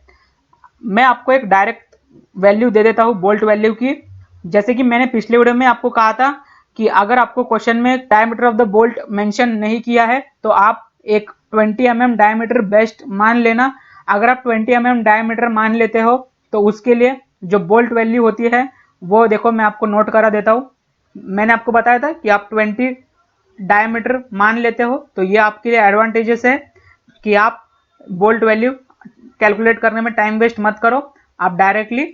Speaker 2: मैं आपको एक डायरेक्ट वैल्यू दे देता हूँ बोल्ट वैल्यू की। जैसे कि मैंने पिछले वीडियो में आपको कहा था कि अगर आपको क्वेश्चन में diameter of the bolt mention नहीं किया है तो आप एक 20 mm डायमीटर बेस्ट मान लेना। अगर आप 20 mm डायमीटर मान लेते हो तो उसके लिए जो बोल्ट वैल्यू होती है वो देखो मैं आपको नोट करा देता हूँ। मैंने आपको बताया था कि आप 20 डायमीटर मान लेते हो तो ये आपके लिए एडवांटेजेस है कि आप बोल्ट वैल्यू कैलकुलेट करने में टाइम वेस्ट मत करो, आप डायरेक्टली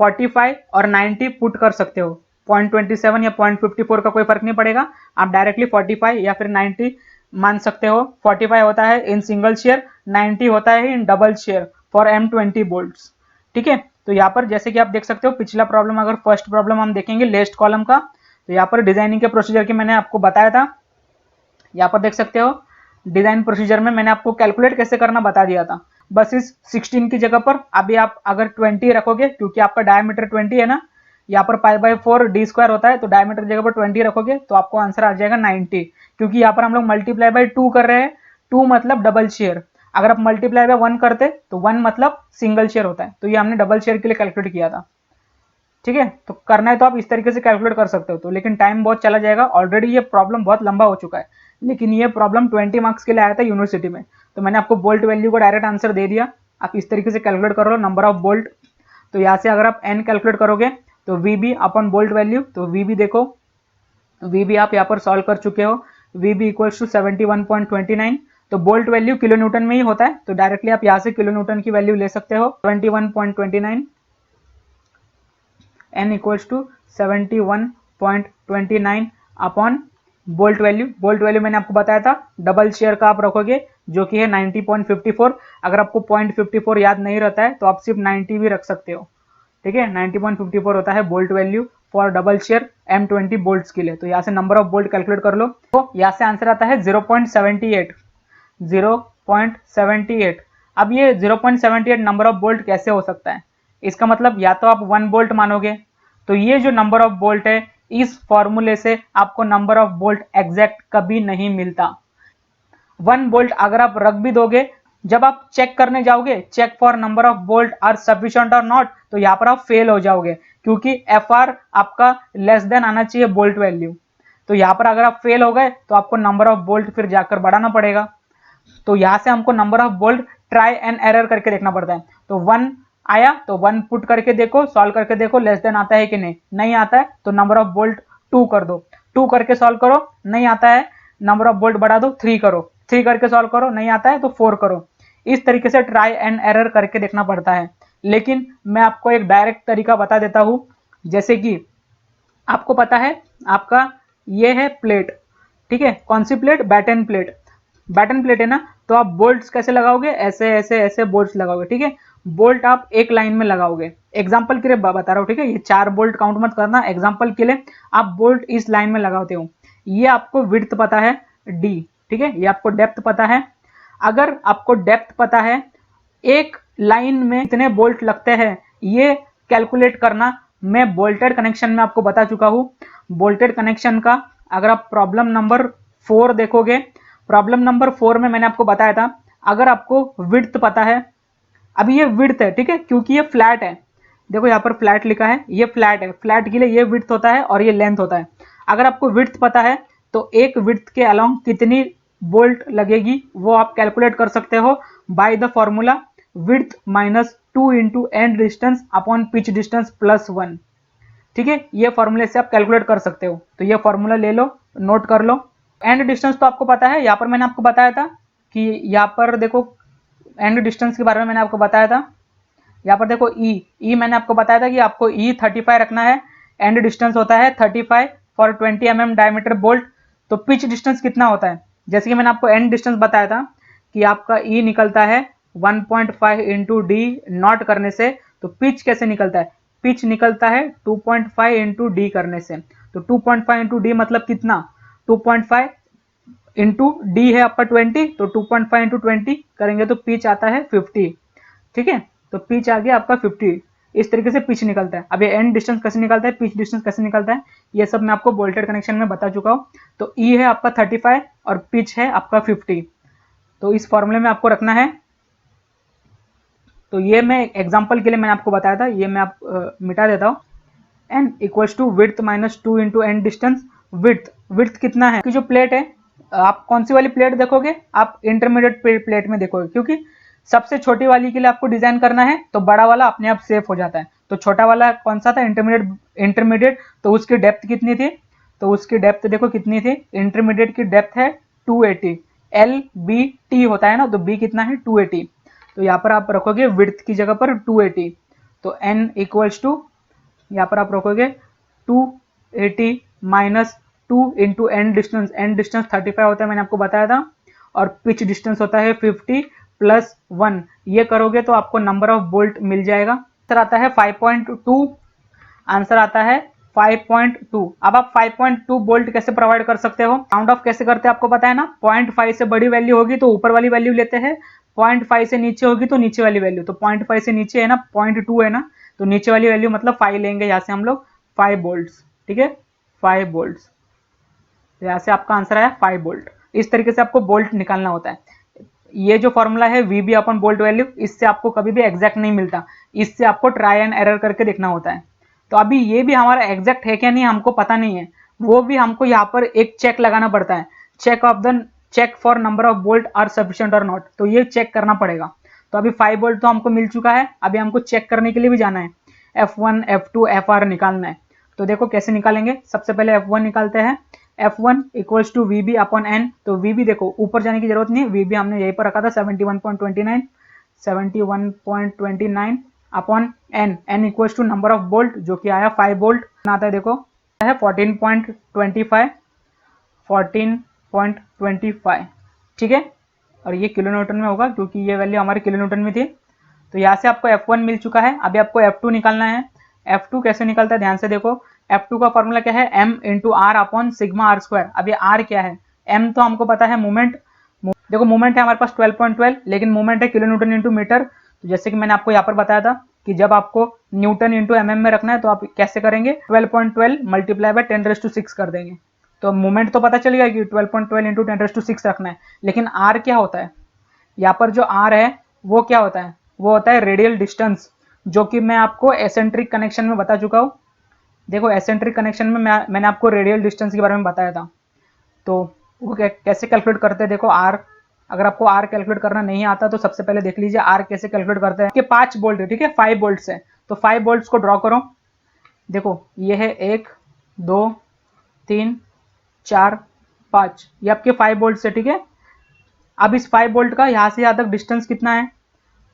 Speaker 2: 45 और 90 पुट कर सकते हो। 0.27 या 0.54 का कोई फर्क नहीं पड़ेगा, आप डायरेक्टली 45 या फिर 90 मान सकते हो। 45 होता है इन सिंगल शेयर, 90 होता है in double shear for M20 bolts, ठीक है। तो यहाँ पर जैसे कि आप देख सकते हो पिछला प्रॉब्लम, अगर फर्स्ट प्रॉब्लम हम देखेंगे लेस्ट कॉलम का, तो यहाँ पर डिजाइनिंग के प्रोसीजर की मैंने आपको बताया था। यहाँ पर देख सकते हो डिजाइन प्रोसीजर में मैंने आपको कैलकुलेट कैसे करना बता दिया था। बस इस 16 की जगह पर अभी आप अगर 20 रखोगे, क्योंकि आपका डायमीटर 20 है ना, यहाँ पर π/4 d स्क्वायर होता है, तो डायमीटर की जगह पर 20 रखोगे तो आपको आंसर आ जाएगा 90। क्योंकि यहाँ पर हम लोग मल्टीप्लाई बाय 2 कर रहे हैं, 2 मतलब डबल शेयर। अगर आप मल्टीप्लाई बाय 1 करते तो 1 मतलब सिंगल शेयर होता है, तो ये हमने डबल शेयर के लिए कैलकुलेट किया था, ठीक है। तो करना है तो आप इस तरीके से कैलकुलेट कर सकते हो, तो लेकिन टाइम बहुत चला जाएगा। ऑलरेडी ये प्रॉब्लम बहुत लंबा हो चुका है, लेकिन ये प्रॉब्लम 20 मार्क्स के लिए आया था यूनिवर्सिटी में, तो मैंने आपको बोल्ट वैल्यू को डायरेक्ट आंसर दे दिया। आप इस तरीके से कैलकुलेट कर लो नंबर ऑफ बोल्ट। तो यहाँ से अगर आप n कैलकुलेट करोगे तो VB अपॉन बोल्ट वैल्यू, तो VB देखो, VB आप यहाँ पर सॉल्व कर चुके हो, VB इक्वल्स टू 71.29। तो बोल्ट वैल्यू किलो न्यूटन में ही होता है, तो डायरेक्टली आप यहाँ से किलो न्यूटन की वैल्यू ले सकते हो 71.29। n equals to 71.29 upon bolt value. Bolt value मैंने आपको बताया था डबल शेयर का आप रखोगे जो कि है 90.54। अगर आपको 0.54 याद नहीं रहता है तो आप सिर्फ 90 भी रख सकते हो, ठीक है। 90.54 होता है bolt value for double shear M20 bolts के लिए। तो यहाँ से नंबर ऑफ बोल्ट कैलकुलेट कर लो, तो यहाँ से आंसर आता है 0.78। 0.78। अब ये 0.78 नंबर ऑफ बोल्ट कैसे हो सकता है? इसका मतलब या तो आप 1 बोल्ट मानोगे, तो ये जो नंबर ऑफ बोल्ट है इस फॉर्मूले से आपको नंबर ऑफ बोल्ट एग्जैक्ट कभी नहीं मिलता। 1 बोल्ट अगर आप रख भी दोगे, जब आप चेक करने जाओगे check for number of bolt are sufficient और नॉट, तो यहाँ पर आप फेल हो जाओगे, क्योंकि FR आपका लेस देन आना चाहिए बोल्ट वैल्यू। तो यहाँ पर अगर आप फेल हो गए तो आपको नंबर ऑफ बोल्ट फिर जाकर बढ़ाना पड़ेगा। तो यहाँ से हमको number of bolt try and error करके देखना पड़ता है। तो 1 आया तो 1 पुट करके देखो, सॉल्व करके देखो लेस देन आता है कि नहीं, नहीं आता है तो नंबर ऑफ बोल्ट 2 कर दो, 2 करके सॉल्व करो, नहीं आता है नंबर ऑफ बोल्ट बढ़ा दो 3 करो, 3 करके सॉल्व करो, नहीं आता है तो 4 करो। इस तरीके से ट्राई एंड एरर करके देखना पड़ता है। लेकिन मैं आपको एक डायरेक्ट तरीका बता देता हूं, जैसे कि आपको पता है आपका ये है प्लेट, ठीक है। कौन सी plate? Batten plate. Batten plate है ना, तो आप बोल्ट्स कैसे लगाओगे? ऐसे ऐसे ऐसे बोल्ट्स लगाओगे, ठीक है। बोल्ट आप एक लाइन में लगाओगे, एग्जांपल के लिए बता रहा हूँ, ठीक है। ये 4 बोल्ट काउंट मत करना, एग्जांपल के लिए आप बोल्ट इस लाइन में लगाते हो। ये आपको विड्थ पता है D, ठीक है, ये आपको डेप्थ पता है। अगर आपको डेप्थ पता है, एक लाइन में कितने बोल्ट लगते हैं, ये कैलकुलेट करना मैं बोल्टेड कनेक्शन में आपको बता चुका हूँ। बोल्टेड कनेक्शन का अगर आप प्रॉब्लम नंबर 4 देखोगे, प्रॉब्लम नंबर 4 में मैंने आपको बताया था, अगर आपको विड्थ पता है, अभी ये विड्थ है, ठीक है, क्योंकि ये फ्लैट है, देखो यहाँ पर फ्लैट लिखा है, ये फ्लैट है, फ्लैट के लिए ये विड्थ होता है और ये लेंथ होता है। अगर आपको विड्थ पता है तो एक विड्थ के अलोंग कितनी बोल्ट लगेगी वो आप कैलकुलेट कर सकते हो by the formula width minus 2 into end distance upon pitch distance plus 1। ठीक है, ये फॉर्मूले से आप कैलकुलेट कर सकते हो, तो ये फॉर्मूला ले लो, नोट कर लो। एंड डिस्टेंस तो आपको पता है, यहाँ पर मैंने आपको बताया था कि यहाँ पर देखो एंड डिस्टेंस के बारे में मैंने आपको बताया था। यहाँ पर देखो ई मैंने आपको बताया था कि आपको ई 35 रखना है, एंड डिस्टेंस होता है 35 फॉर 20 mm डायमीटर बोल्ट। तो पिच डिस्टेंस कितना होता है, जैसे कि मैंने आपको एंड डिस्टेंस बताया था कि आपका ई निकलता है 1.5 इंटू डी नॉट करने से। तो पिच कैसे निकलता है, पिच निकलता है 2.5 इंटू डी करने से। तो 2.5 इंटू डी मतलब कितना, 2.5 इंटू डी है आपका 20, तो 2.5 इंटू 20 करेंगे तो पिच आता है 50। ठीक है, तो पिच आ गया आपका 50। इस तरीके से पिच निकलता है। अब ये एंड डिस्टेंस कैसे निकलता है, पिच डिस्टेंस कैसे निकलता है, ये सब मैं आपको बोल्टेड कनेक्शन में बता चुका हूँ। तो ई है आपका 35 और पिच है आपका 50, तो इस फॉर्मूले में आपको रखना है। तो ये मैं एग्जांपल के लिए मैंने आपको बताया था, ये मैं आप मिटा देता हूँ। N equals to width minus 2 into end distance. Width कितना है कि जो प्लेट है, आप कौन सी वाली प्लेट देखोगे, आप इंटरमीडिएट प्लेट में देखोगे, क्योंकि सबसे छोटी वाली के लिए आपको डिजाइन करना है तो बड़ा वाला अपने आप सेफ हो जाता है। तो छोटा वाला कौन सा था, इंटरमीडिएट, तो उसकी डेप्थ कितनी थी, तो उसकी डेप्थ देखो कितनी थी, इंटरमीडिएट की डेप्थ है 280, एल बी टी होता है ना, तो बी कितना है 280। तो यहाँ पर आप रखोगे विड्थ की जगह पर 280, तो एन इक्वल्स टू यहाँ पर आप रखोगे 280 माइनस 2 इंटू एंड डिस्टेंस 35 होता है, मैंने आपको बताया था, और पिच डिस्टेंस होता है 50 प्लस 1। ये करोगे तो आपको नंबर ऑफ बोल्ट मिल जाएगा। आंसर आता है 5.2, आंसर आता है 5.2। अब आप 5.2 बोल्ट कैसे प्रोवाइड कर सकते हो, राउंड ऑफ कैसे करते हैं आपको पता है ना, 0.5 से बड़ी वैल्यू होगी तो ऊपर वाली वैल्यू लेते हैं, 0.5 से नीचे होगी तो नीचे वाली वैल्यू। तो 0.5 से नीचे है ना, 0.2 है ना, तो नीचे वाली वैल्यू मतलब 5 लेंगे, यहाँ से हम लोग 5 बोल्ट। ठीक है, 5 बोल्ट, यहाँ से आपका आंसर आया 5 बोल्ट। इस तरीके से आपको बोल्ट निकालना होता है। ये जो फॉर्मूला है V B upon bolt value, इससे आपको कभी भी एग्जैक्ट नहीं मिलता, इससे आपको ट्राई एंड एरर करके देखना होता है। तो अभी ये भी हमारा एग्जैक्ट है क्या नहीं हमको पता नहीं है, वो भी हमको यहाँ पर एक चेक लगाना पड़ता है, check for number of bolt are sufficient और नॉट। तो ये चेक करना पड़ेगा। तो अभी 5 बोल्ट तो हमको मिल चुका है, अभी हमको चेक करने के लिए भी जाना है, F1 F2 FR निकालना है। तो देखो कैसे निकालेंगे, सबसे पहले F1 निकालते हैं, F1 equals to V B upon N. तो वी बी देखो ऊपर जाने की जरूरत नहीं है, वी बी हमने यहीं पर रखा था 71.29 upon N, N equals to number of bolt जो कि आया 5 बोल्ट आता है, देखो है 14.25। ठीक है, और ये किलो न्यूटन में होगा क्योंकि ये वैल्यू हमारे किलो न्यूटन में थी। तो यहाँ से आपको F1 मिल चुका है, अभी आपको F2 निकालना है। F2 कैसे निकलता है ध्यान से देखो, F2 का फॉर्मूला क्या है, m into R upon sigma R square. अब ये r क्या है, m तो हमको पता है मोमेंट, देखो मोमेंट है हमारे पास 12.12, लेकिन मोमेंट है किलो न्यूटन इंटू मीटर। तो जैसे कि मैंने आपको यहाँ पर बताया था कि जब आपको न्यूटन इंटू mm में रखना है तो आप कैसे करेंगे, 12.12 मल्टीप्लाई बाय 10⁻⁶ कर देंगे। तो मोमेंट तो पता चलेगा कि 12.12 इंटू 10⁻⁶ रखना है, लेकिन r क्या होता है, यहाँ पर जो r है वो क्या होता है, वो होता है रेडियल डिस्टेंस, जो कि मैं आपको एसेंट्रिक कनेक्शन में बता चुका हूँ। देखो एसेंट्रिक कनेक्शन में मैंने आपको रेडियल डिस्टेंस के बारे में बताया था। तो वो कैसे कैलकुलेट करते हैं, देखो आर, अगर आपको आर कैलकुलेट करना नहीं आता तो सबसे पहले देख लीजिए आर कैसे कैलकुलेट करते हैं। 5 बोल्ट है, ठीक है, 5 बोल्ट है, तो 5 बोल्ट को ड्रॉ करो। देखो ये है 1 2 3 4 5, ये आपके 5 बोल्ट है। ठीक है, अब इस 5 बोल्ट का यहाँ से यहाँ तक डिस्टेंस कितना है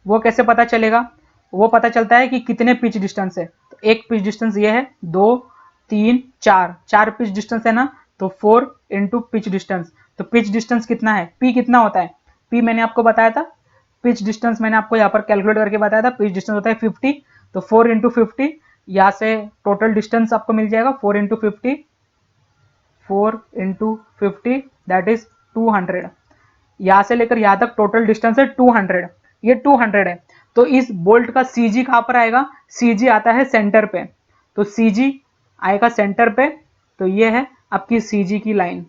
Speaker 2: वो कैसे पता चलेगा, वो पता चलता है कि कितने पिच डिस्टेंस है। तो एक पिच डिस्टेंस ये है, 2 3 4 पिच डिस्टेंस है ना, तो 4 इंटू पिच डिस्टेंस। तो पिच डिस्टेंस कितना है, पी कितना होता है, पी मैंने आपको बताया था, पिच डिस्टेंस मैंने आपको यहाँ पर कैलकुलेट करके बताया था, पिच डिस्टेंस होता है 50। तो 4 इंटू 50, यहाँ से टोटल डिस्टेंस आपको मिल जाएगा 4 इंटू 50, 4 इंटू 50 दैट इज 200। यहाँ से लेकर यहाँ तक टोटल डिस्टेंस है 200, ये 200 है। तो इस बोल्ट का CG कहाँ पर आएगा, CG आता है सेंटर पे, तो CG आएगा सेंटर पे, तो ये है आपकी CG की लाइन,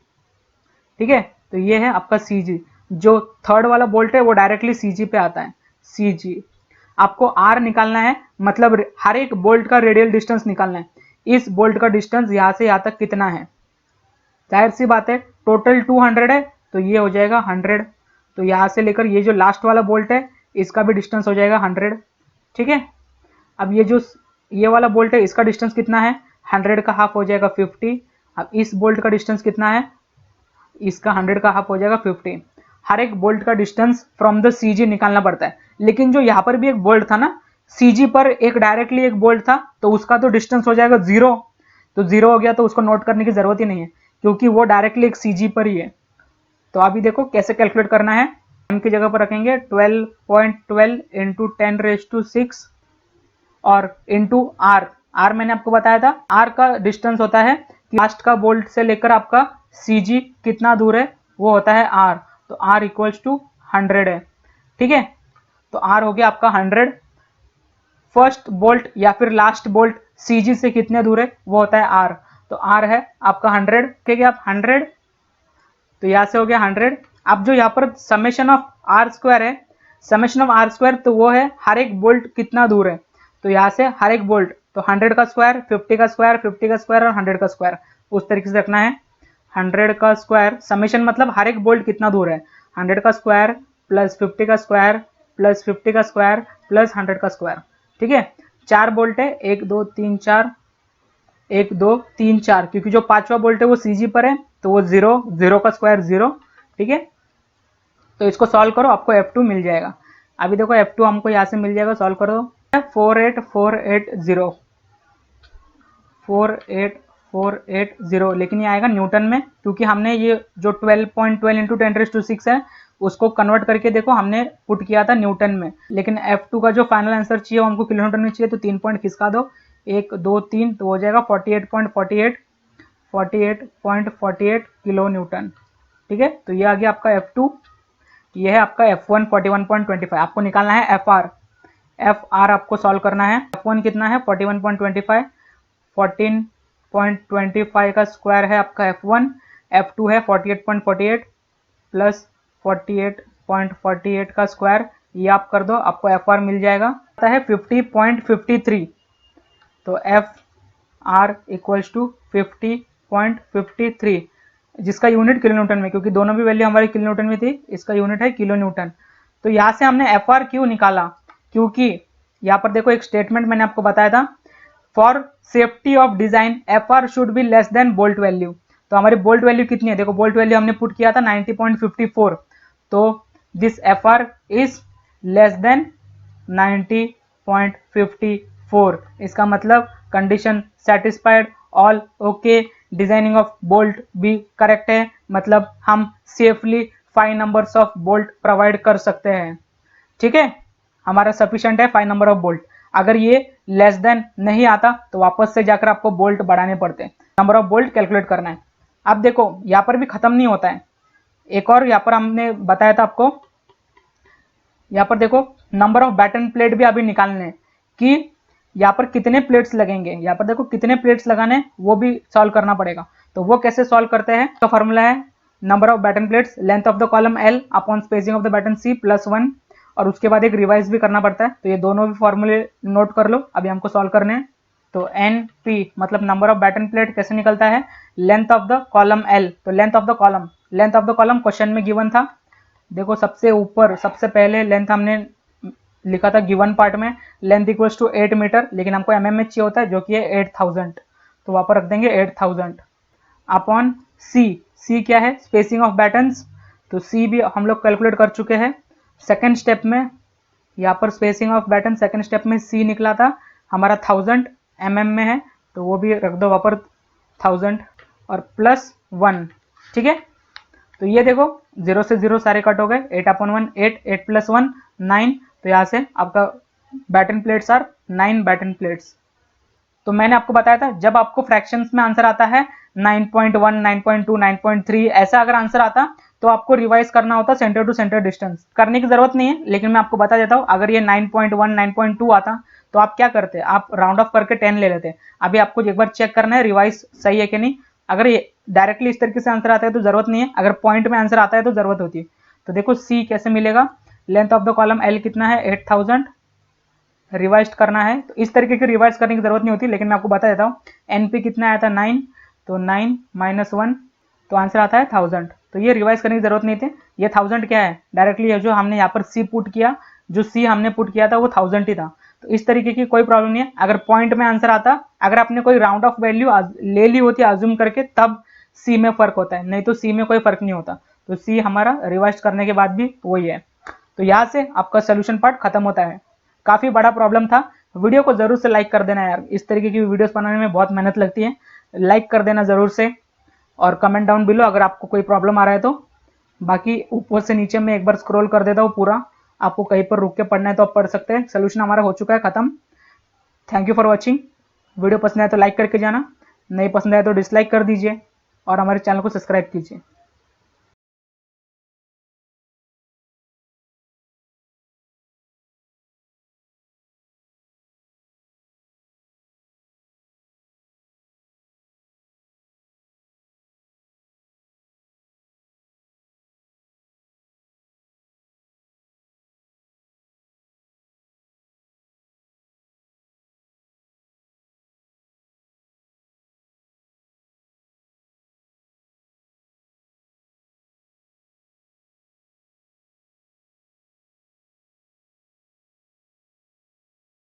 Speaker 2: ठीक है। तो ये है आपका CG, जो थर्ड वाला बोल्ट है वो डायरेक्टली CG पे आता है, CG। आपको R निकालना है, मतलब हर एक बोल्ट का रेडियल डिस्टेंस निकालना है। इस बोल्ट का डिस्टेंस यहाँ से यहाँ तक कितना है, जाहिर सी बात है टोटल 200 है, तो ये हो जाएगा 100। तो यहाँ से लेकर ये जो लास्ट वाला बोल्ट है इसका भी डिस्टेंस हो जाएगा 100, ठीक है। अब ये वाला बोल्ट है इसका डिस्टेंस कितना है, 100 का हाफ हो जाएगा 50। अब इस बोल्ट का डिस्टेंस कितना है, इसका 100 का हाफ हो जाएगा 50। हर एक बोल्ट का डिस्टेंस फ्रॉम द CG निकालना पड़ता है। लेकिन जो यहाँ पर भी एक बोल्ट था ना, CG पर एक डायरेक्टली एक बोल्ट था, तो उसका तो डिस्टेंस हो जाएगा 0। तो 0 हो गया तो उसको नोट करने की जरूरत ही नहीं है, क्योंकि वो डायरेक्टली एक CG पर ही है। तो अभी देखो कैसे कैलकुलेट करना है। m की जगह पर रखेंगे 12.12 इंटू 10⁶ और इंटू R मैंने आपको बताया था, R का डिस्टेंस होता है कि लास्ट का बोल्ट से लेकर आपका CG कितना दूर है, वो होता है R। तो R इक्वल्स टू 100 है, ठीक है। तो R हो गया आपका 100। फर्स्ट बोल्ट या फिर लास्ट बोल्ट CG से कितने दूर है, वो होता है R। तो R है आपका 100, ठीक है। आप 100, तो यहाँ से हो गया 100। अब जो यहाँ पर समेशन ऑफ R स्क्वायर है, समेशन ऑफ R स्क्वायर, तो वो है हर एक बोल्ट कितना दूर है। तो यहाँ से हर एक बोल्ट, तो 100 का स्क्वायर, 50 का स्क्वायर, 50 का स्क्वायर और 100 का स्क्वायर, उस तरीके से रखना है। 100 का स्क्वायर, समेशन मतलब हर एक बोल्ट कितना दूर है, 100 का स्क्वायर प्लस 50 का स्क्वायर प्लस 50 का स्क्वायर प्लस 100 का स्क्वायर, ठीक है। 4 बोल्ट है, 1 2 3 4, 1 2 3 4, क्योंकि जो पांचवा बोल्ट है वो CG पर है, तो वो 0, 0 का स्क्वायर 0, ठीक है। तो इसको सॉल्व करो, आपको F2 मिल जाएगा। अभी देखो F2 हमको यहाँ से मिल जाएगा, सॉल्व करो। 48480, 48480, लेकिन ये आएगा न्यूटन में, क्योंकि हमने ये जो 12.12 इंटू 10⁶ है उसको कन्वर्ट करके देखो हमने पुट किया था न्यूटन में। लेकिन F2 का जो फाइनल आंसर चाहिए वो हमको किलो न्यूटन में चाहिए, तो 3 पॉइंट खिसका दो, 1 2 3, तो हो जाएगा 48.48 किलो न्यूटन, ठीक है। तो ये आ गया आपका F2, ये है आपका F1 41.25। आपको निकालना है FR आपको सॉल्व करना है। F1 कितना है 41.25, 14.25 का स्क्वायर है आपका F1, F2 है 48.48 प्लस 48.48 का स्क्वायर, ये आप कर दो, आपको FR मिल जाएगा, आता है 50.53। तो FR इक्वल्स टू 50.53, जिसका यूनिट किलो न्यूटन में, क्योंकि दोनों भी वैल्यू हमारी किलो न्यूटन में थी, इसका यूनिट है किलो न्यूटन। तो यहाँ से हमने FR क्यों निकाला, क्योंकि यहाँ पर देखो एक स्टेटमेंट मैंने आपको बताया था, for safety of design FR should be less then bolt value. तो हमारी बोल्ट वैल्यू कितनी है, देखो बोल्ट वैल्यू हमने पुट किया था 90.54, तो this FR is less than 90.54। इसका मतलब condition satisfied, all okay, designing of bolt भी करेक्ट है, मतलब हम safely 5 numbers of bolt provide कर सकते हैं, ठीक है। हमारा सफिशिएंट है 5 नंबर ऑफ बोल्ट। अगर ये लेस देन नहीं आता तो वापस से जाकर आपको बोल्ट बढ़ाने पड़ते हैं, नंबर ऑफ बोल्ट कैलकुलेट करना है। अब देखो यहाँ पर भी खत्म नहीं होता है, एक और यहाँ पर हमने बताया था आपको, यहाँ पर देखो नंबर ऑफ बैटन प्लेट भी अभी निकालने हैं कि यहाँ पर कितने प्लेट्स लगेंगे, यहाँ पर देखो कितने प्लेट्स लगाने, वो भी सॉल्व करना पड़ेगा। तो वो कैसे सॉल्व करते हैं, तो फॉर्मूला है number of batten plates, length of the column L upon spacing of the batten C plus 1, और उसके बाद एक रिवाइज भी करना पड़ता है। तो ये दोनों भी फॉर्मूले नोट कर लो, अभी हमको सॉल्व करने हैं। तो NP मतलब नंबर ऑफ बैटन प्लेट कैसे निकलता है, length of the column L, तो length of the column question में गिवन था, देखो सबसे ऊपर सबसे पहले लेंथ हमने लिखा था गिवन पार्ट में, लेंथ इक्वल्स टू 8 मीटर, लेकिन हमको mm में चाहिए होता है जो कि है 8000, तो वहां पर रख देंगे 8000 अपॉन C क्या है, स्पेसिंग ऑफ बैटन्स, तो C भी हम लोग कैलकुलेट कर चुके हैं। सेकेंड स्टेप में यहाँ पर spacing of batten second step में C निकला था हमारा 1000 mm में है, तो वो भी रख दो वहाँ पर 1000 और प्लस 1, ठीक है। तो ये देखो 0 से 0 सारे कट हो गए, 8/1 8 प्लस 1 9, तो यहाँ से आपका batten plates are 9 batten plates. तो मैंने आपको बताया था जब आपको फ्रैक्शंस में आंसर आता है 9.1 9.2 9.3 ऐसा अगर आंसर आता तो आपको रिवाइज करना होता सेंटर टू सेंटर डिस्टेंस। करने की जरूरत नहीं है, लेकिन मैं आपको बता देता हूँ। अगर ये 9.1 9.2 आता तो आप क्या करते, आप राउंड ऑफ करके 10 ले लेते। अभी आपको एक बार चेक करना है रिवाइज सही है कि नहीं। अगर ये डायरेक्टली इस तरीके से आंसर आता है तो जरूरत नहीं है, अगर पॉइंट में आंसर आता है तो जरूरत होती है। तो देखो सी कैसे मिलेगा, length of the column L कितना है 8000, रिवाइज करना है तो इस तरीके की रिवाइज करने की जरूरत नहीं होती, लेकिन मैं आपको बता देता हूँ। एनपी कितना आया था 9, तो 9 - 1 तो आंसर आता है 1000। तो ये रिवाइज करने की जरूरत नहीं थी। ये 1000 क्या है, डायरेक्टली है जो हमने यहाँ पर सी पुट किया, जो सी हमने पुट किया था वो 1000 ही था। तो इस तरीके की कोई प्रॉब्लम नहीं है। अगर पॉइंट में आंसर आता, अगर आपने कोई राउंड ऑफ वैल्यू ले ली होती आज्यूम करके, तब सी में फर्क होता है, नहीं तो सी में कोई फर्क नहीं होता। तो सी हमारा रिवाइज करने के बाद भी वही है। तो यहाँ से आपका सोल्यूशन पार्ट खत्म होता है। काफी बड़ा प्रॉब्लम था। वीडियो को जरूर से लाइक कर देना यार, इस तरीके की वीडियोस बनाने में बहुत मेहनत लगती है। लाइक कर देना जरूर से, और कमेंट डाउन बिलो अगर आपको कोई प्रॉब्लम आ रहा है तो। बाकी ऊपर से नीचे में एक बार स्क्रॉल कर देता हूँ पूरा, आपको कहीं पर रुक के पढ़ना है तो आप पढ़ सकते हैं। सोल्यूशन हमारा हो चुका है खत्म। Thank you for watching. Video पसंद आए तो लाइक करके जाना, नहीं पसंद आए तो डिसलाइक कर दीजिए, और हमारे चैनल को सब्सक्राइब कीजिए।